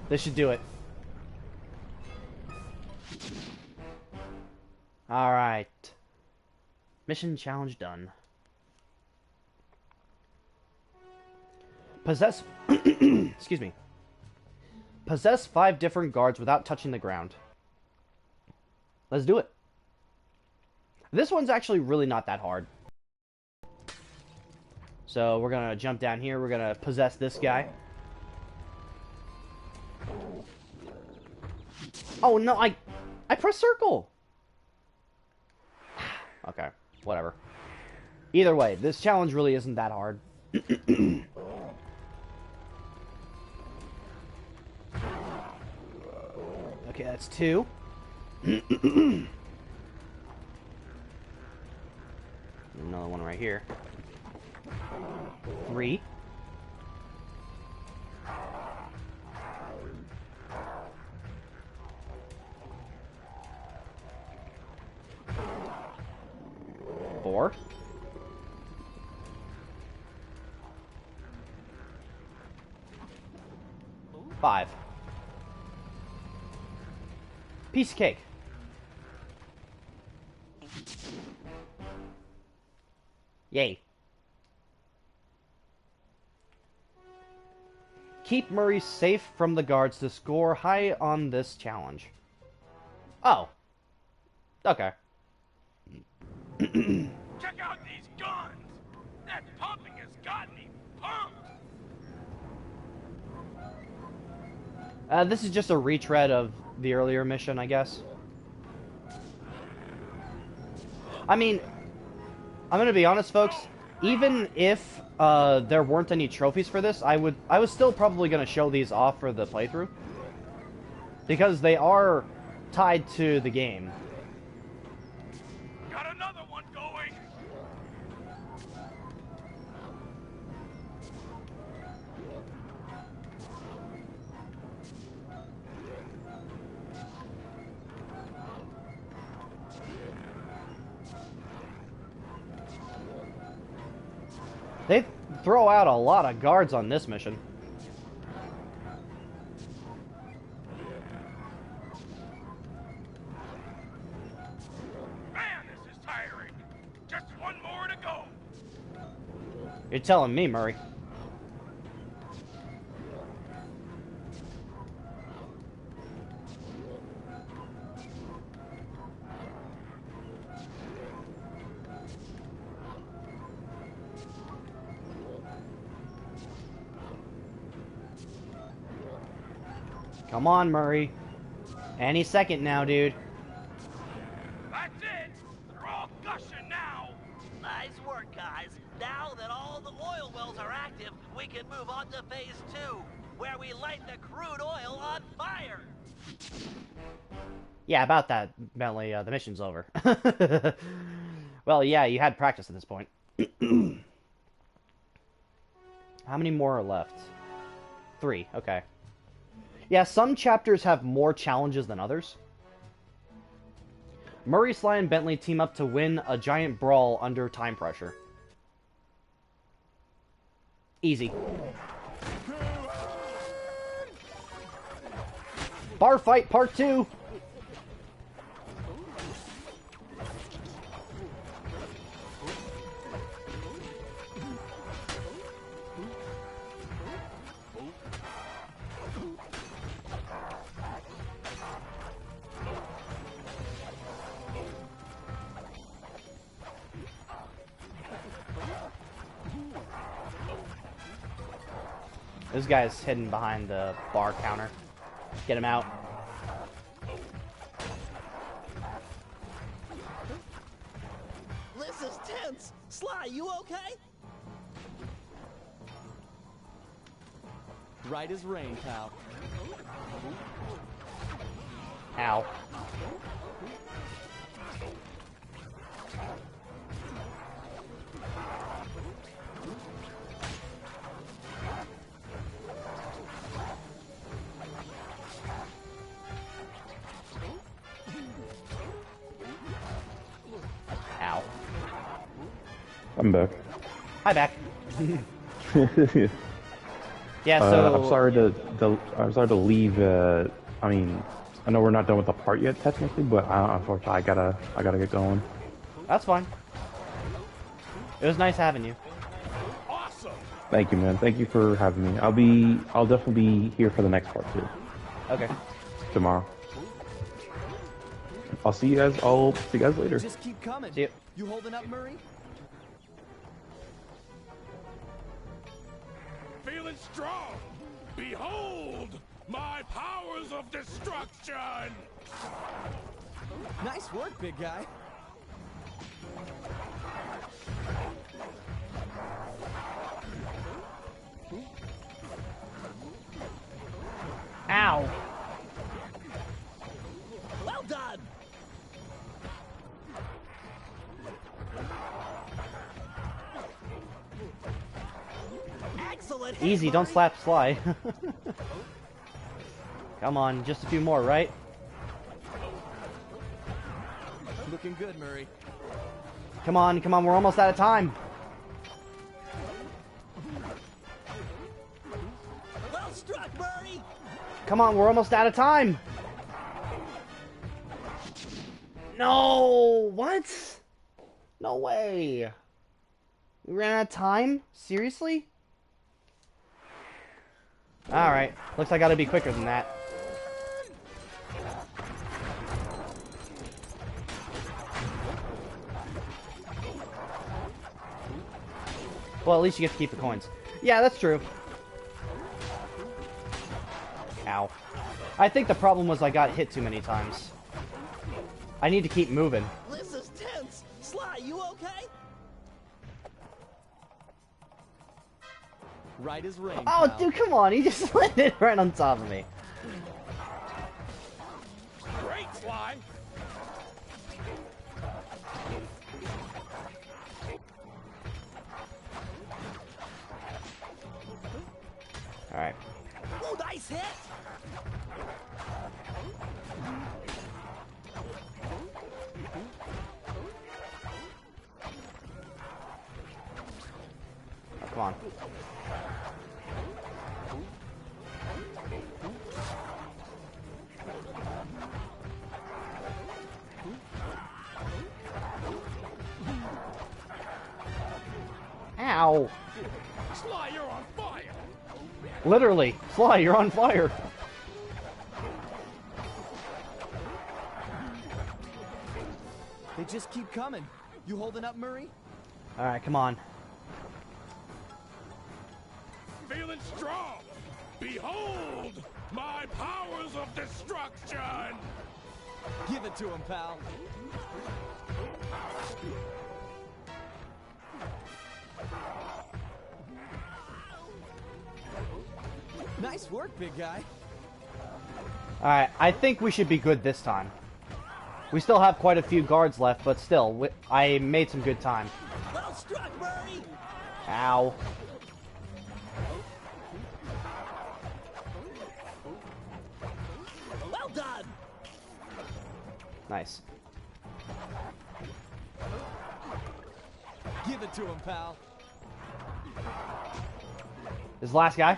This should do it. Alright. Mission challenge done. Possess... Excuse me. Possess 5 different guards without touching the ground. Let's do it. This one's actually really not that hard. So we're gonna jump down here. We're gonna possess this guy. Oh no, I pressed circle. Okay, whatever. Either way, this challenge really isn't that hard. Okay, that's 2. Another one right here. 3. 4. 5. Piece of cake. Yay. Keep Murray safe from the guards to score high on this challenge. Oh. Okay. Check out these guns! That pumping has got me pumped! This is just a retread of the earlier mission, I guess. I mean, I'm gonna be honest, folks. Even if there weren't any trophies for this, I was still probably gonna show these off for the playthrough because they are tied to the game. Got another one going! They throw out a lot of guards on this mission. Man, this is tiring! Just one more to go! You're telling me, Murray. Come on, Murray. Any second now, dude. That's it! They're all gushing now! Nice work, guys. Now that all the oil wells are active, we can move on to phase 2, where we light the crude oil on fire. Yeah, about that, Bentley. The mission's over. Well, yeah, you had practice at this point. How many more are left? 3, okay. Yeah, some chapters have more challenges than others. Murray, Sly, and Bentley team up to win a giant brawl under time pressure. Easy. Bar fight part 2! This guy's hidden behind the bar counter. Get him out. This is tense. Sly, you okay? Right as rain, pal. Ow. Ow. I'm back. Hi, back. Yeah, so I'm sorry to leave. I mean, I know we're not done with the part yet, technically, but unfortunately, I gotta get going. that's fine. It was nice having you. Awesome! Thank you, man. Thank you for having me. I'll definitely be here for the next part too. Okay. Tomorrow. I'll see you guys. I'll see you guys later. Just keep coming. See you. You holding up, Murray? Feeling strong! Behold my powers of destruction! Nice work, big guy. Ow. Well done. Excellent. Easy, don't slap Sly. Come on, just a few more, right? Looking good, Murray. Come on, we're almost out of time. Well struck, Murray. Come on, we're almost out of time. No! What? No way. We ran out of time? Seriously? Alright. Looks like I gotta be quicker than that. Well, at least you get to keep the coins. Yeah, that's true. Ow. I think the problem was I got hit too many times. I need to keep moving. This is tense. Sly, you okay? Right as rain. Oh, pal. dude, come on. He just landed right on top of me. Great, Sly. Alright. Ooh, nice hit. Oh, come on. Ow. Sly, you're on fire. Literally. Sly, you're on fire. They just keep coming. You holding up, Murray? Alright, come on. Feeling strong. Behold my powers of destruction. Give it to him, pal. Nice work, big guy. Alright, I think we should be good this time. We still have quite a few guards left, but still, I made some good time. Well struck, Murray. Ow. Well done. Nice. Give it to him, pal. This is the last guy.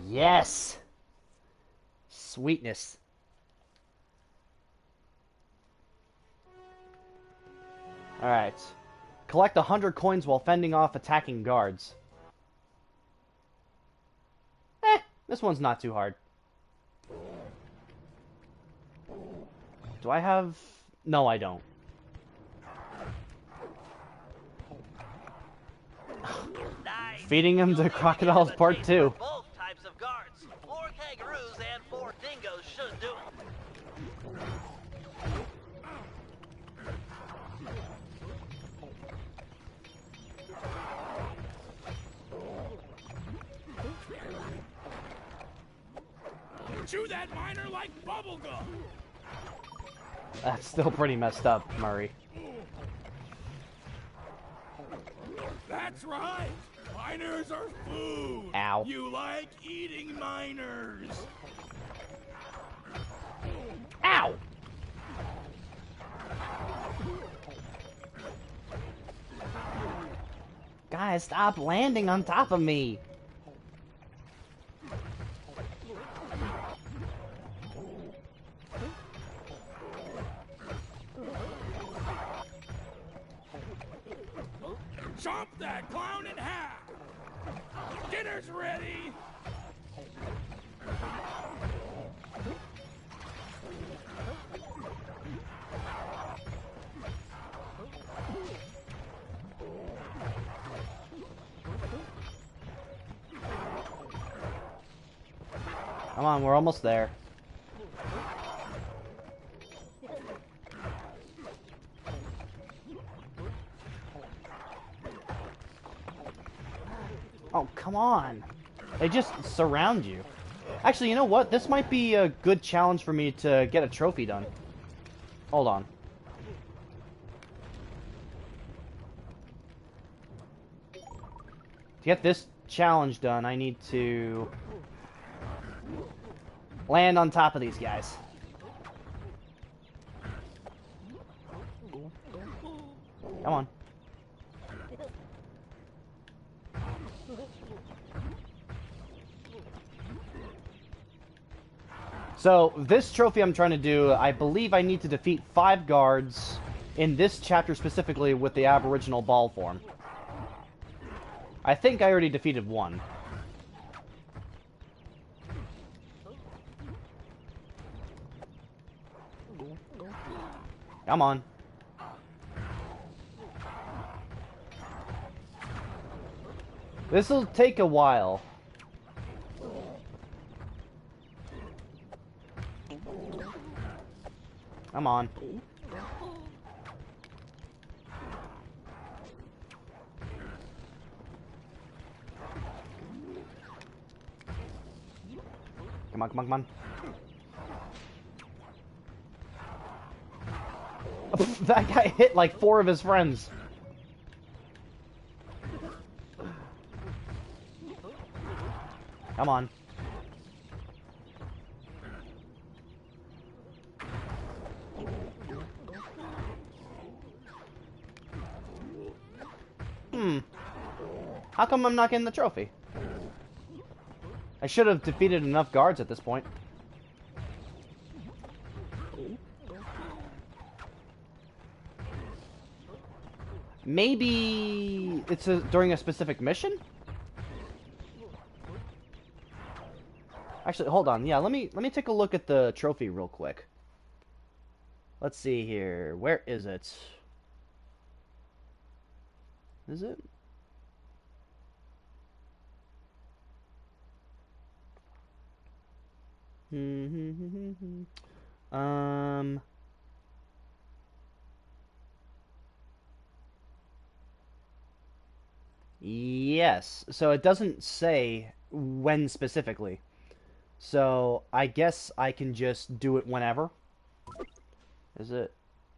Yes! Sweetness. Alright. Collect 100 coins while fending off attacking guards. This one's not too hard. Do I have... No, I don't. Nice. Feeding him to crocodiles part 2. Both types of guards. 4 kangaroos and 4 dingoes should do it. Chew that miner like bubblegum. That's still pretty messed up, Murray. That's right. Miners are food. Ow. You like eating miners. Ow! Guys, stop landing on top of me! Chomp that clown in half. Dinner's ready. Come on, we're almost there. Oh, come on. They just surround you. Actually, you know what? This might be a good challenge for me to get a trophy done. Hold on. To get this challenge done, I need to land on top of these guys. Come on. So, this trophy I'm trying to do, I believe I need to defeat 5 guards in this chapter specifically with the aboriginal ball form. I think I already defeated 1. Come on. This'll take a while. Come on. Come on, come on, come on. That guy hit like 4 of his friends. Come on. How come I'm not getting the trophy? I should have defeated enough guards at this point. Maybe it's during a specific mission? Actually, hold on. Yeah, let me take a look at the trophy real quick. Let's see here. Where is it? Is it? Yes. So it doesn't say when specifically. So I guess I can just do it whenever. Is it?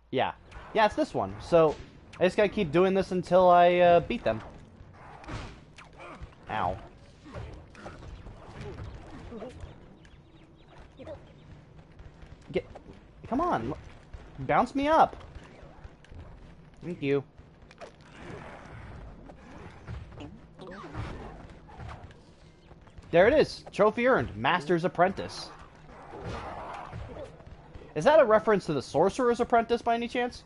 Yeah. Yeah, it's this one. So I just gotta keep doing this until I beat them. Ow. Come on. Bounce me up. Thank you. There it is. Trophy earned. Master's Apprentice. Is that a reference to the Sorcerer's Apprentice by any chance?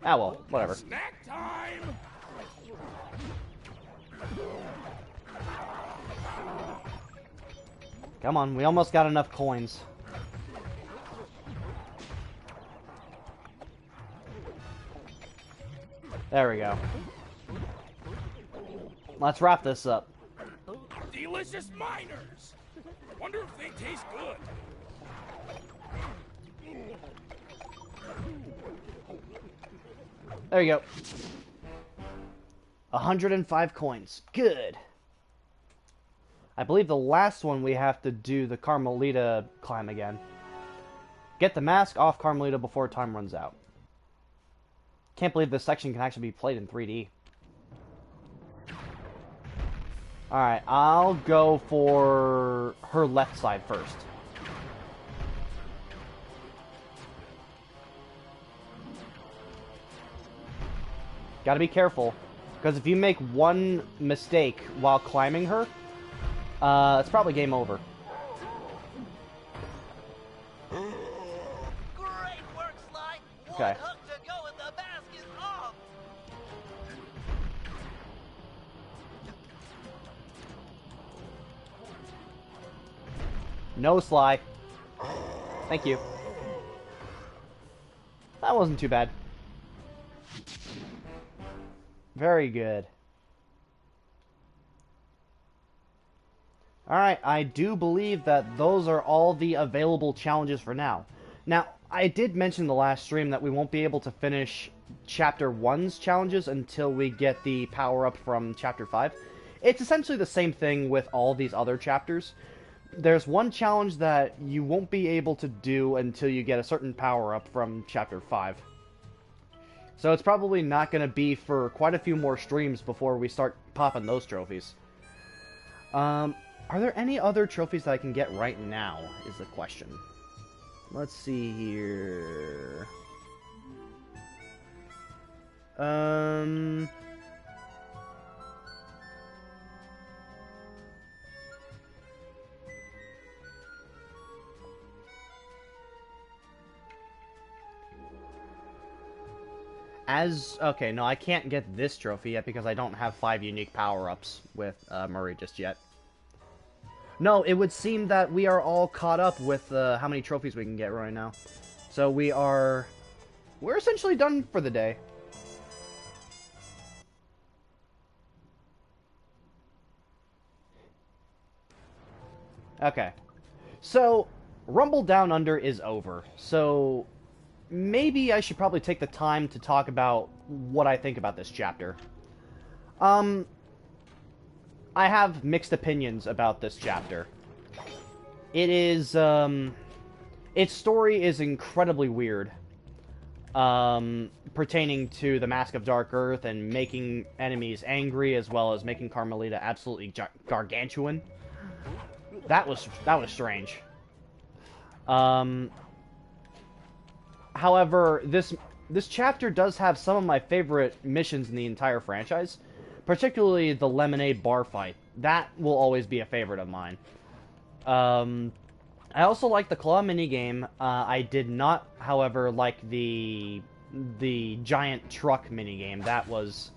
Ah, well, whatever. Snack time! Come on, we almost got enough coins. There we go. Let's wrap this up. Delicious miners! Wonder if they taste good. There you go. 105 coins. Good. I believe the last one we have to do the Carmelita climb again. Get the mask off Carmelita before time runs out. Can't believe this section can actually be played in 3D. Alright, I'll go for her left side first. Gotta be careful, because if you make one mistake while climbing her, it's probably game over. Great work, Sly. Okay. One hook to go and the mask is off. No, Sly. Thank you. That wasn't too bad. Very good. Alright, I do believe that those are all the available challenges for now. Now, I did mention in the last stream that we won't be able to finish Chapter 1's challenges until we get the power-up from Chapter 5. It's essentially the same thing with all these other chapters. There's one challenge that you won't be able to do until you get a certain power-up from Chapter 5. So it's probably not going to be for quite a few more streams before we start popping those trophies. Are there any other trophies that I can get right now, is the question. Let's see here. Okay, no, I can't get this trophy yet because I don't have 5 unique power-ups with Murray just yet. No, it would seem that we are all caught up with how many trophies we can get right now. So we're essentially done for the day. Okay. So, Rumble Down Under is over. So, maybe I should probably take the time to talk about what I think about this chapter. I have mixed opinions about this chapter. It is, its story is incredibly weird. Pertaining to the Mask of Dark Earth and making enemies angry, as well as making Carmelita absolutely gargantuan. That was strange. However, this chapter does have some of my favorite missions in the entire franchise, particularly the lemonade bar fight. That will always be a favorite of mine. I also like the claw minigame. I did not, however, like the giant truck minigame. That was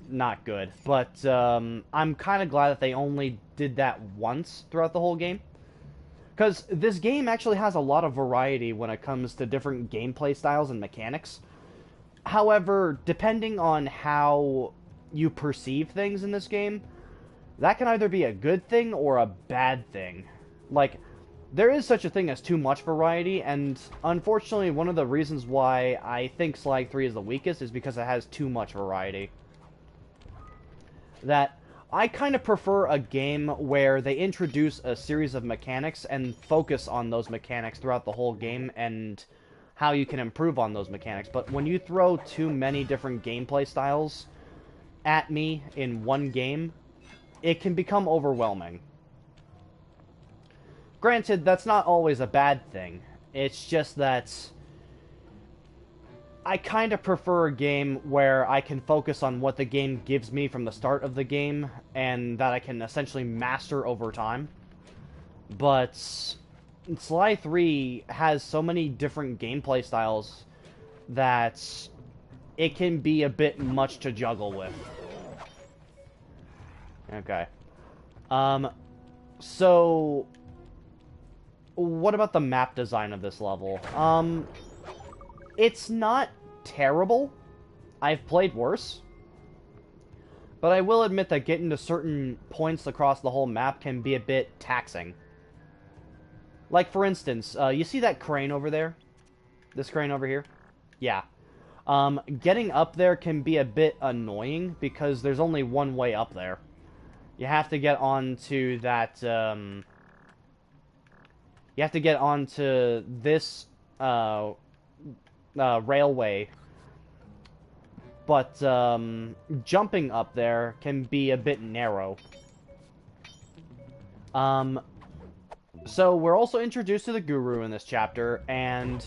not good. But I'm kind of glad that they only did that once throughout the whole game. Because this game actually has a lot of variety when it comes to different gameplay styles and mechanics. However, depending on how you perceive things in this game, that can either be a good thing or a bad thing. Like, there is such a thing as too much variety, and unfortunately one of the reasons why I think Slag 3 is the weakest is because it has too much variety. That I kind of prefer a game where they introduce a series of mechanics and focus on those mechanics throughout the whole game and how you can improve on those mechanics. But when you throw too many different gameplay styles at me in one game, it can become overwhelming. Granted, that's not always a bad thing. It's just that I kind of prefer a game where I can focus on what the game gives me from the start of the game, and that I can essentially master over time. But Sly 3 has so many different gameplay styles that it can be a bit much to juggle with. Okay. So what about the map design of this level? It's not terrible. I've played worse. But I will admit that getting to certain points across the whole map can be a bit taxing. Like, for instance, you see that crane over there? This crane over here? Yeah. Getting up there can be a bit annoying because there's only one way up there. You have to get onto that, you have to get onto this, railway, but jumping up there can be a bit narrow. So we're also introduced to the Guru in this chapter, and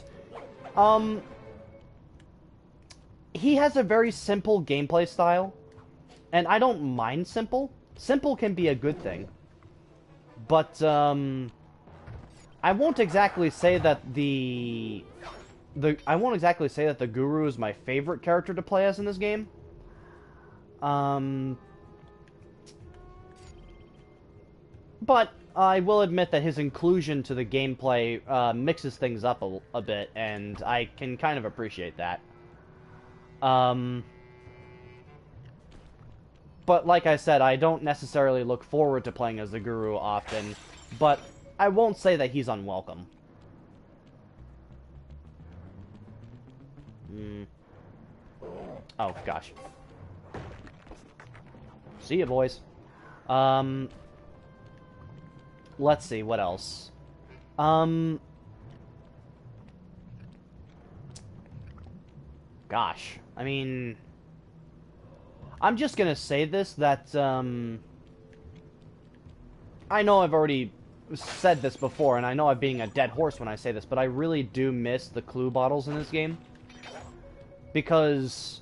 he has a very simple gameplay style, and I don't mind simple. Simple can be a good thing, but I won't exactly say that the Guru is my favorite character to play as in this game. But I will admit that his inclusion to the gameplay mixes things up a bit, and I can kind of appreciate that. But like I said, I don't necessarily look forward to playing as the Guru often, but I won't say that he's unwelcome. Oh, gosh. See ya, boys. Let's see, what else? Gosh, I mean, I'm just gonna say this, that, I know I've already said this before, and I know I'm being a dead horse when I say this, but I really do miss the clue bottles in this game. Because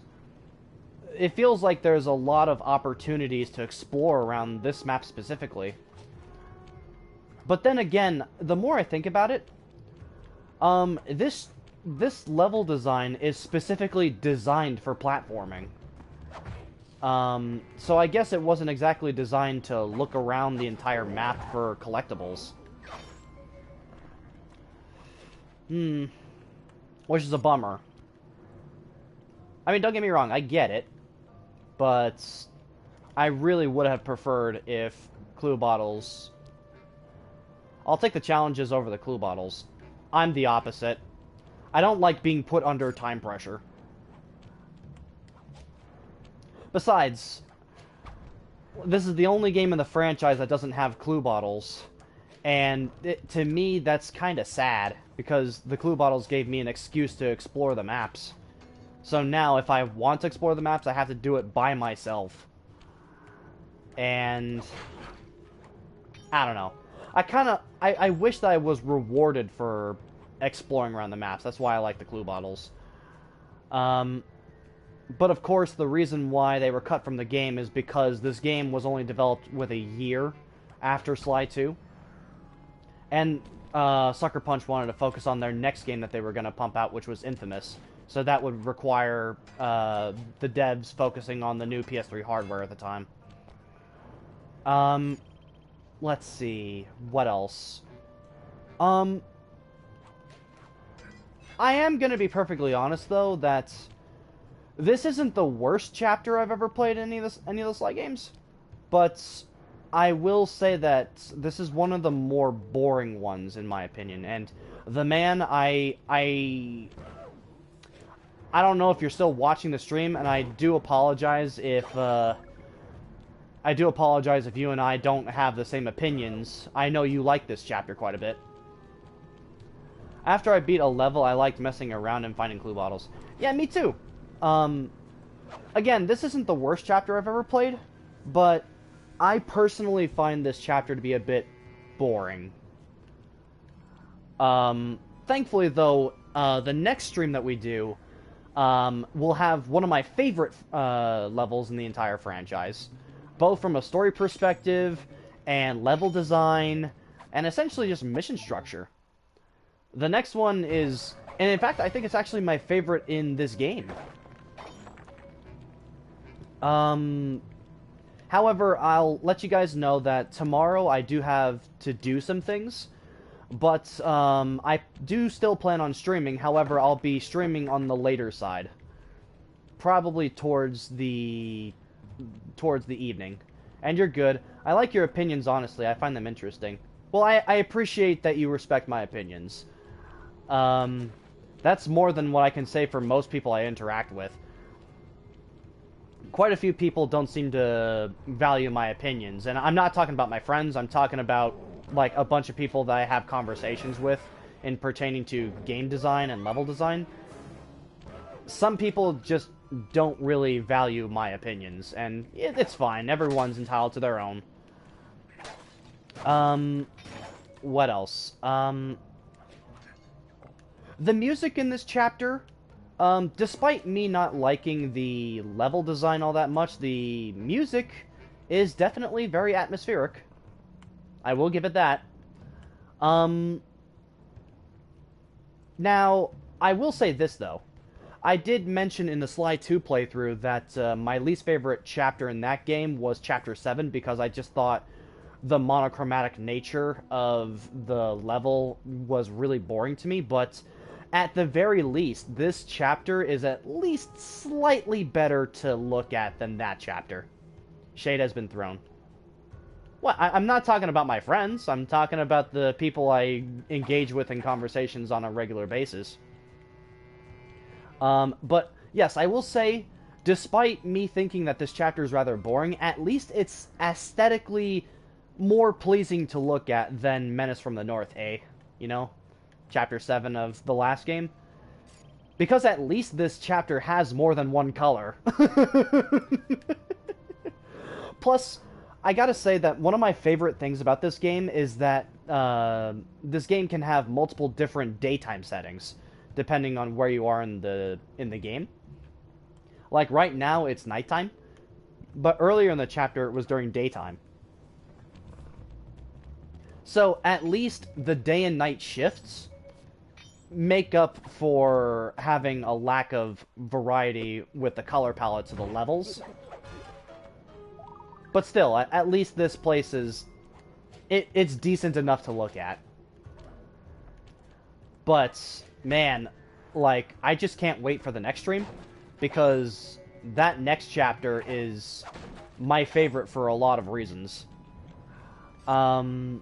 it feels like there's a lot of opportunities to explore around this map specifically. But then again, the more I think about it, this this level design is specifically designed for platforming. So I guess it wasn't exactly designed to look around the entire map for collectibles. Which is a bummer. I mean, don't get me wrong, I get it. But I really would have preferred if clue bottles... I'll take the challenges over the clue bottles. I'm the opposite. I don't like being put under time pressure. Besides, this is the only game in the franchise that doesn't have clue bottles. And to me, that's kind of sad, because the clue bottles gave me an excuse to explore the maps. So now, if I want to explore the maps, I have to do it by myself. And I don't know. I wish that I was rewarded for exploring around the maps. That's why I like the clue bottles. But of course, the reason why they were cut from the game is because this game was only developed with a year after Sly 2. And Sucker Punch wanted to focus on their next game that they were going to pump out, which was Infamous. So that would require the devs focusing on the new PS3 hardware at the time. Let's see. What else? I am going to be perfectly honest, though, that this isn't the worst chapter I've ever played in any of the Sly games. But I will say that this is one of the more boring ones, in my opinion. And the man, I don't know if you're still watching the stream, and I do apologize if you and I don't have the same opinions. I know you like this chapter quite a bit. After I beat a level, I liked messing around and finding clue bottles. Yeah, me too. Again, this isn't the worst chapter I've ever played, but I personally find this chapter to be a bit boring. Thankfully, though, the next stream that we do, we'll have one of my favorite levels in the entire franchise, both from a story perspective and level design, and essentially just mission structure. The next one is, and in fact, I think it's actually my favorite in this game. However, I'll let you guys know that tomorrow I do have to do some things, but I do still plan on streaming. However, I'll be streaming on the later side, probably towards the evening. And you're good. I like your opinions, honestly. I find them interesting. Well, I appreciate that you respect my opinions. That's more than what I can say for most people I interact with. Quite a few people don't seem to value my opinions, and I'm not talking about my friends. I'm talking about like a bunch of people that I have conversations with in pertaining to game design and level design. Some people just don't really value my opinions, and it's fine. Everyone's entitled to their own. What else? The music in this chapter, despite me not liking the level design all that much, the music is definitely very atmospheric. I will give it that. Now, I will say this, though. I did mention in the Sly 2 playthrough that my least favorite chapter in that game was Chapter 7, because I just thought the monochromatic nature of the level was really boring to me, but at the very least, this chapter is at least slightly better to look at than that chapter. Shade has been thrown. Well, I'm not talking about my friends. I'm talking about the people I engage with in conversations on a regular basis. But, yes, I will say, despite me thinking that this chapter is rather boring, at least it's aesthetically more pleasing to look at than Menace from the North, eh? You know? Chapter 7 of the last game. Because at least this chapter has more than one color. Plus, I gotta say that one of my favorite things about this game is that this game can have multiple different daytime settings, depending on where you are in the game. Like right now, it's nighttime, but earlier in the chapter, it was during daytime. So at least the day and night shifts make up for having a lack of variety with the color palettes of the levels. But still, at least this place is... It's decent enough to look at. But, man, like, I just can't wait for the next stream, because that next chapter is my favorite for a lot of reasons. Let's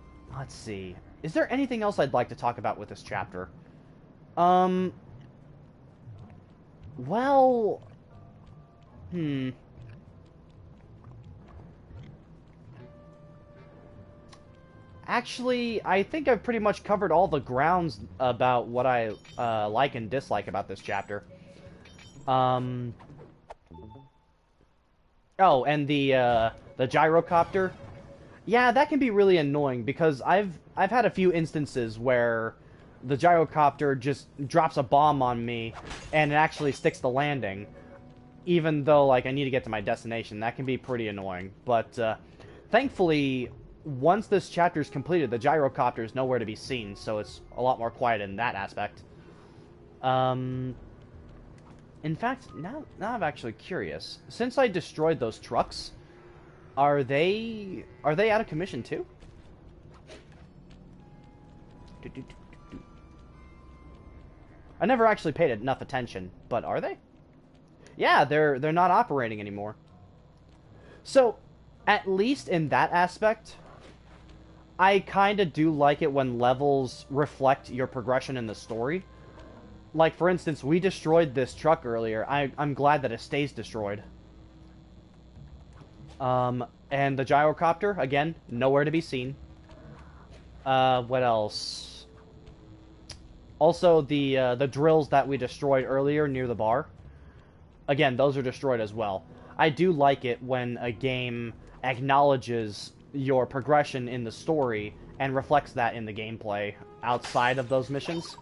see. Is there anything else I'd like to talk about with this chapter? Well... Actually, I think I've pretty much covered all the grounds about what I like and dislike about this chapter. Oh, and the gyrocopter. Yeah, that can be really annoying because I've had a few instances where the gyrocopter just drops a bomb on me and it actually sticks the landing, even though like I need to get to my destination. That can be pretty annoying. But thankfully, once this chapter is completed, the gyrocopter is nowhere to be seen, so it's a lot more quiet in that aspect. In fact, now I'm actually curious. Since I destroyed those trucks, are they out of commission too? I never actually paid enough attention, but are they? Yeah, they're not operating anymore. So, at least in that aspect, I kind of do like it when levels reflect your progression in the story. Like, for instance, we destroyed this truck earlier. I'm glad that it stays destroyed. And the gyrocopter, again, nowhere to be seen. What else? Also, the drills that we destroyed earlier near the bar. Again, those are destroyed as well. I do like it when a game acknowledges your progression in the story and reflects that in the gameplay outside of those missions.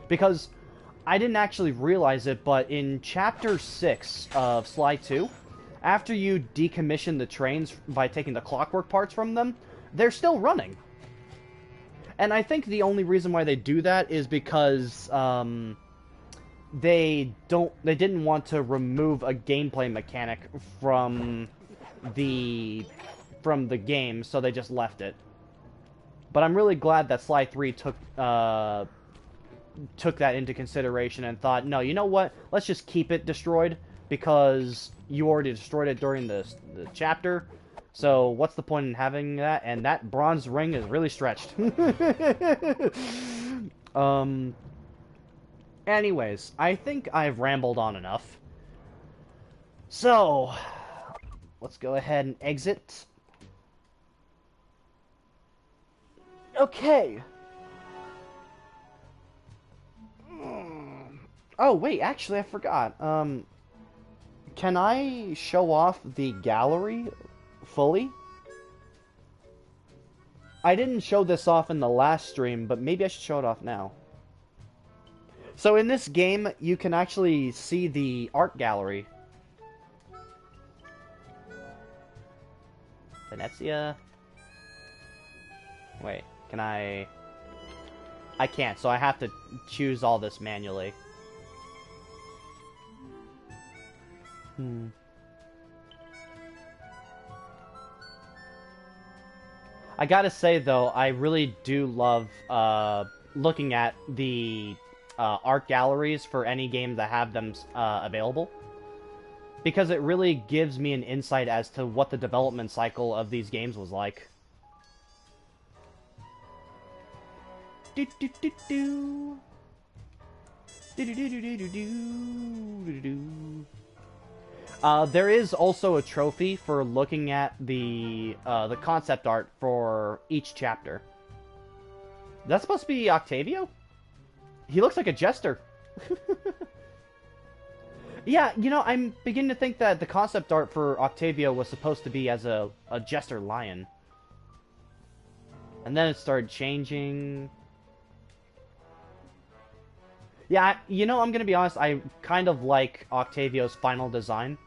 Because I didn't actually realize it, but in Chapter 6 of Sly 2, after you decommission the trains by taking the clockwork parts from them, they're still running. And I think the only reason why they do that is because they didn't want to remove a gameplay mechanic from the game, so they just left it. But I'm really glad that Sly 3 took that into consideration and thought, no, you know what? Let's just keep it destroyed because you already destroyed it during the chapter. So what's the point in having that? And that bronze ring is really stretched. Anyways, I think I've rambled on enough. So, let's go ahead and exit. Okay. Oh, wait, actually, I forgot. Can I show off the gallery fully? I didn't show this off in the last stream, but maybe I should show it off now. So in this game, you can actually see the art gallery. Venezia. Wait, can I... I can't, so I have to choose all this manually. I gotta say, though, I really do love looking at the art galleries for any game that have them available. Because it really gives me an insight as to what the development cycle of these games was like. There is also a trophy for looking at the concept art for each chapter. That's supposed to be Octavio? He looks like a jester. Yeah, you know, I'm beginning to think that the concept art for Octavio was supposed to be as a jester lion. And then it started changing. Yeah, you know, I'm gonna be honest, I kind of like Octavio's final design.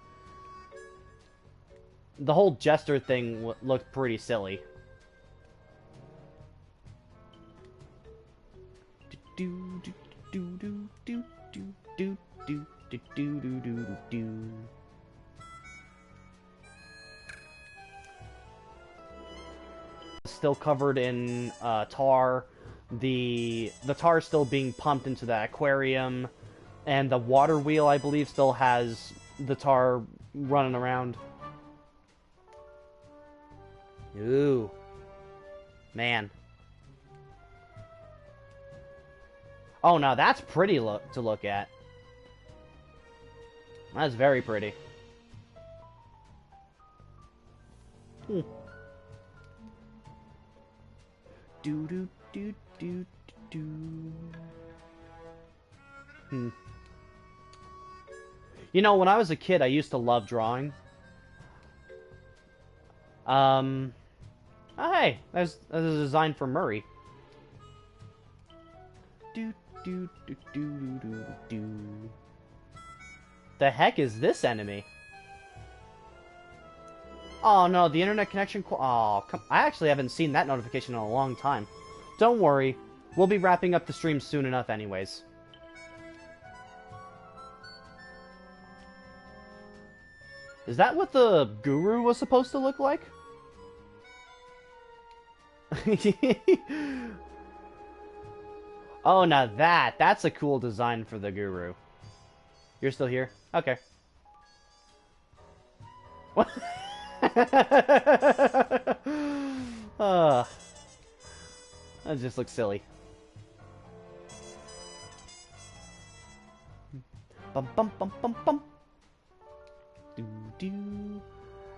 The whole jester thing looked pretty silly. do do do do do do do do do do do. Still covered in tar. The tar is still being pumped into the aquarium, and the water wheel, I believe, still has the tar running around. Ooh, man. Oh, now that's pretty to look at. That's very pretty. Do do do do do. You know, when I was a kid, I used to love drawing. Oh, hey, there's a design for Murray. Do do do do do do. The heck is this enemy? Oh no, the internet connection. Oh, I actually haven't seen that notification in a long time. Don't worry, we'll be wrapping up the stream soon enough, anyways. Is that what the guru was supposed to look like? Oh, now that's a cool design for the guru. You're still here? Okay. What? That just looks silly. Bum bum bum bum bum. Do do.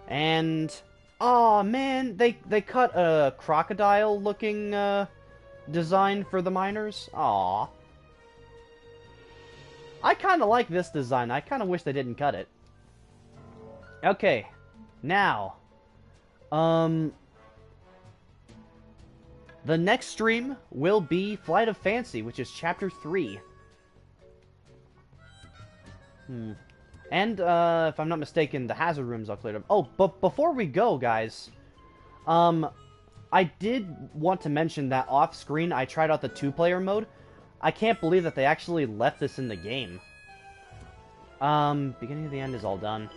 And oh man, they cut a crocodile looking design for the miners. Aw. I kind of like this design. I kind of wish they didn't cut it. Okay, now, the next stream will be Flight of Fancy, which is Chapter 3. And, if I'm not mistaken, the hazard rooms I'll clear up. Oh, but before we go, guys, I did want to mention that off-screen I tried out the 2-player mode. I can't believe that they actually left this in the game. Beginning of the end is all done.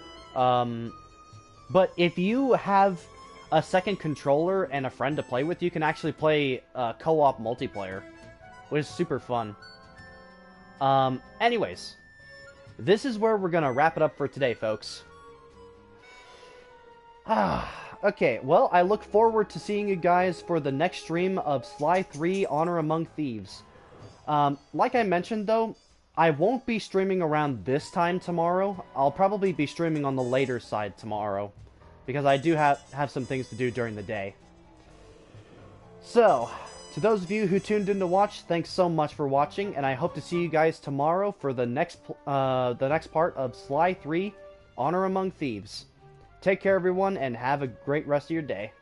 But if you have a second controller and a friend to play with, you can actually play co-op multiplayer, which is super fun. Anyways, this is where we're gonna wrap it up for today, folks. Okay, well, I look forward to seeing you guys for the next stream of Sly 3 Honor Among Thieves. Like I mentioned, though, I won't be streaming around this time tomorrow. I'll probably be streaming on the later side tomorrow, because I do have some things to do during the day. So, to those of you who tuned in to watch, thanks so much for watching, and I hope to see you guys tomorrow for the next part of Sly 3 Honor Among Thieves. Take care, everyone, and have a great rest of your day.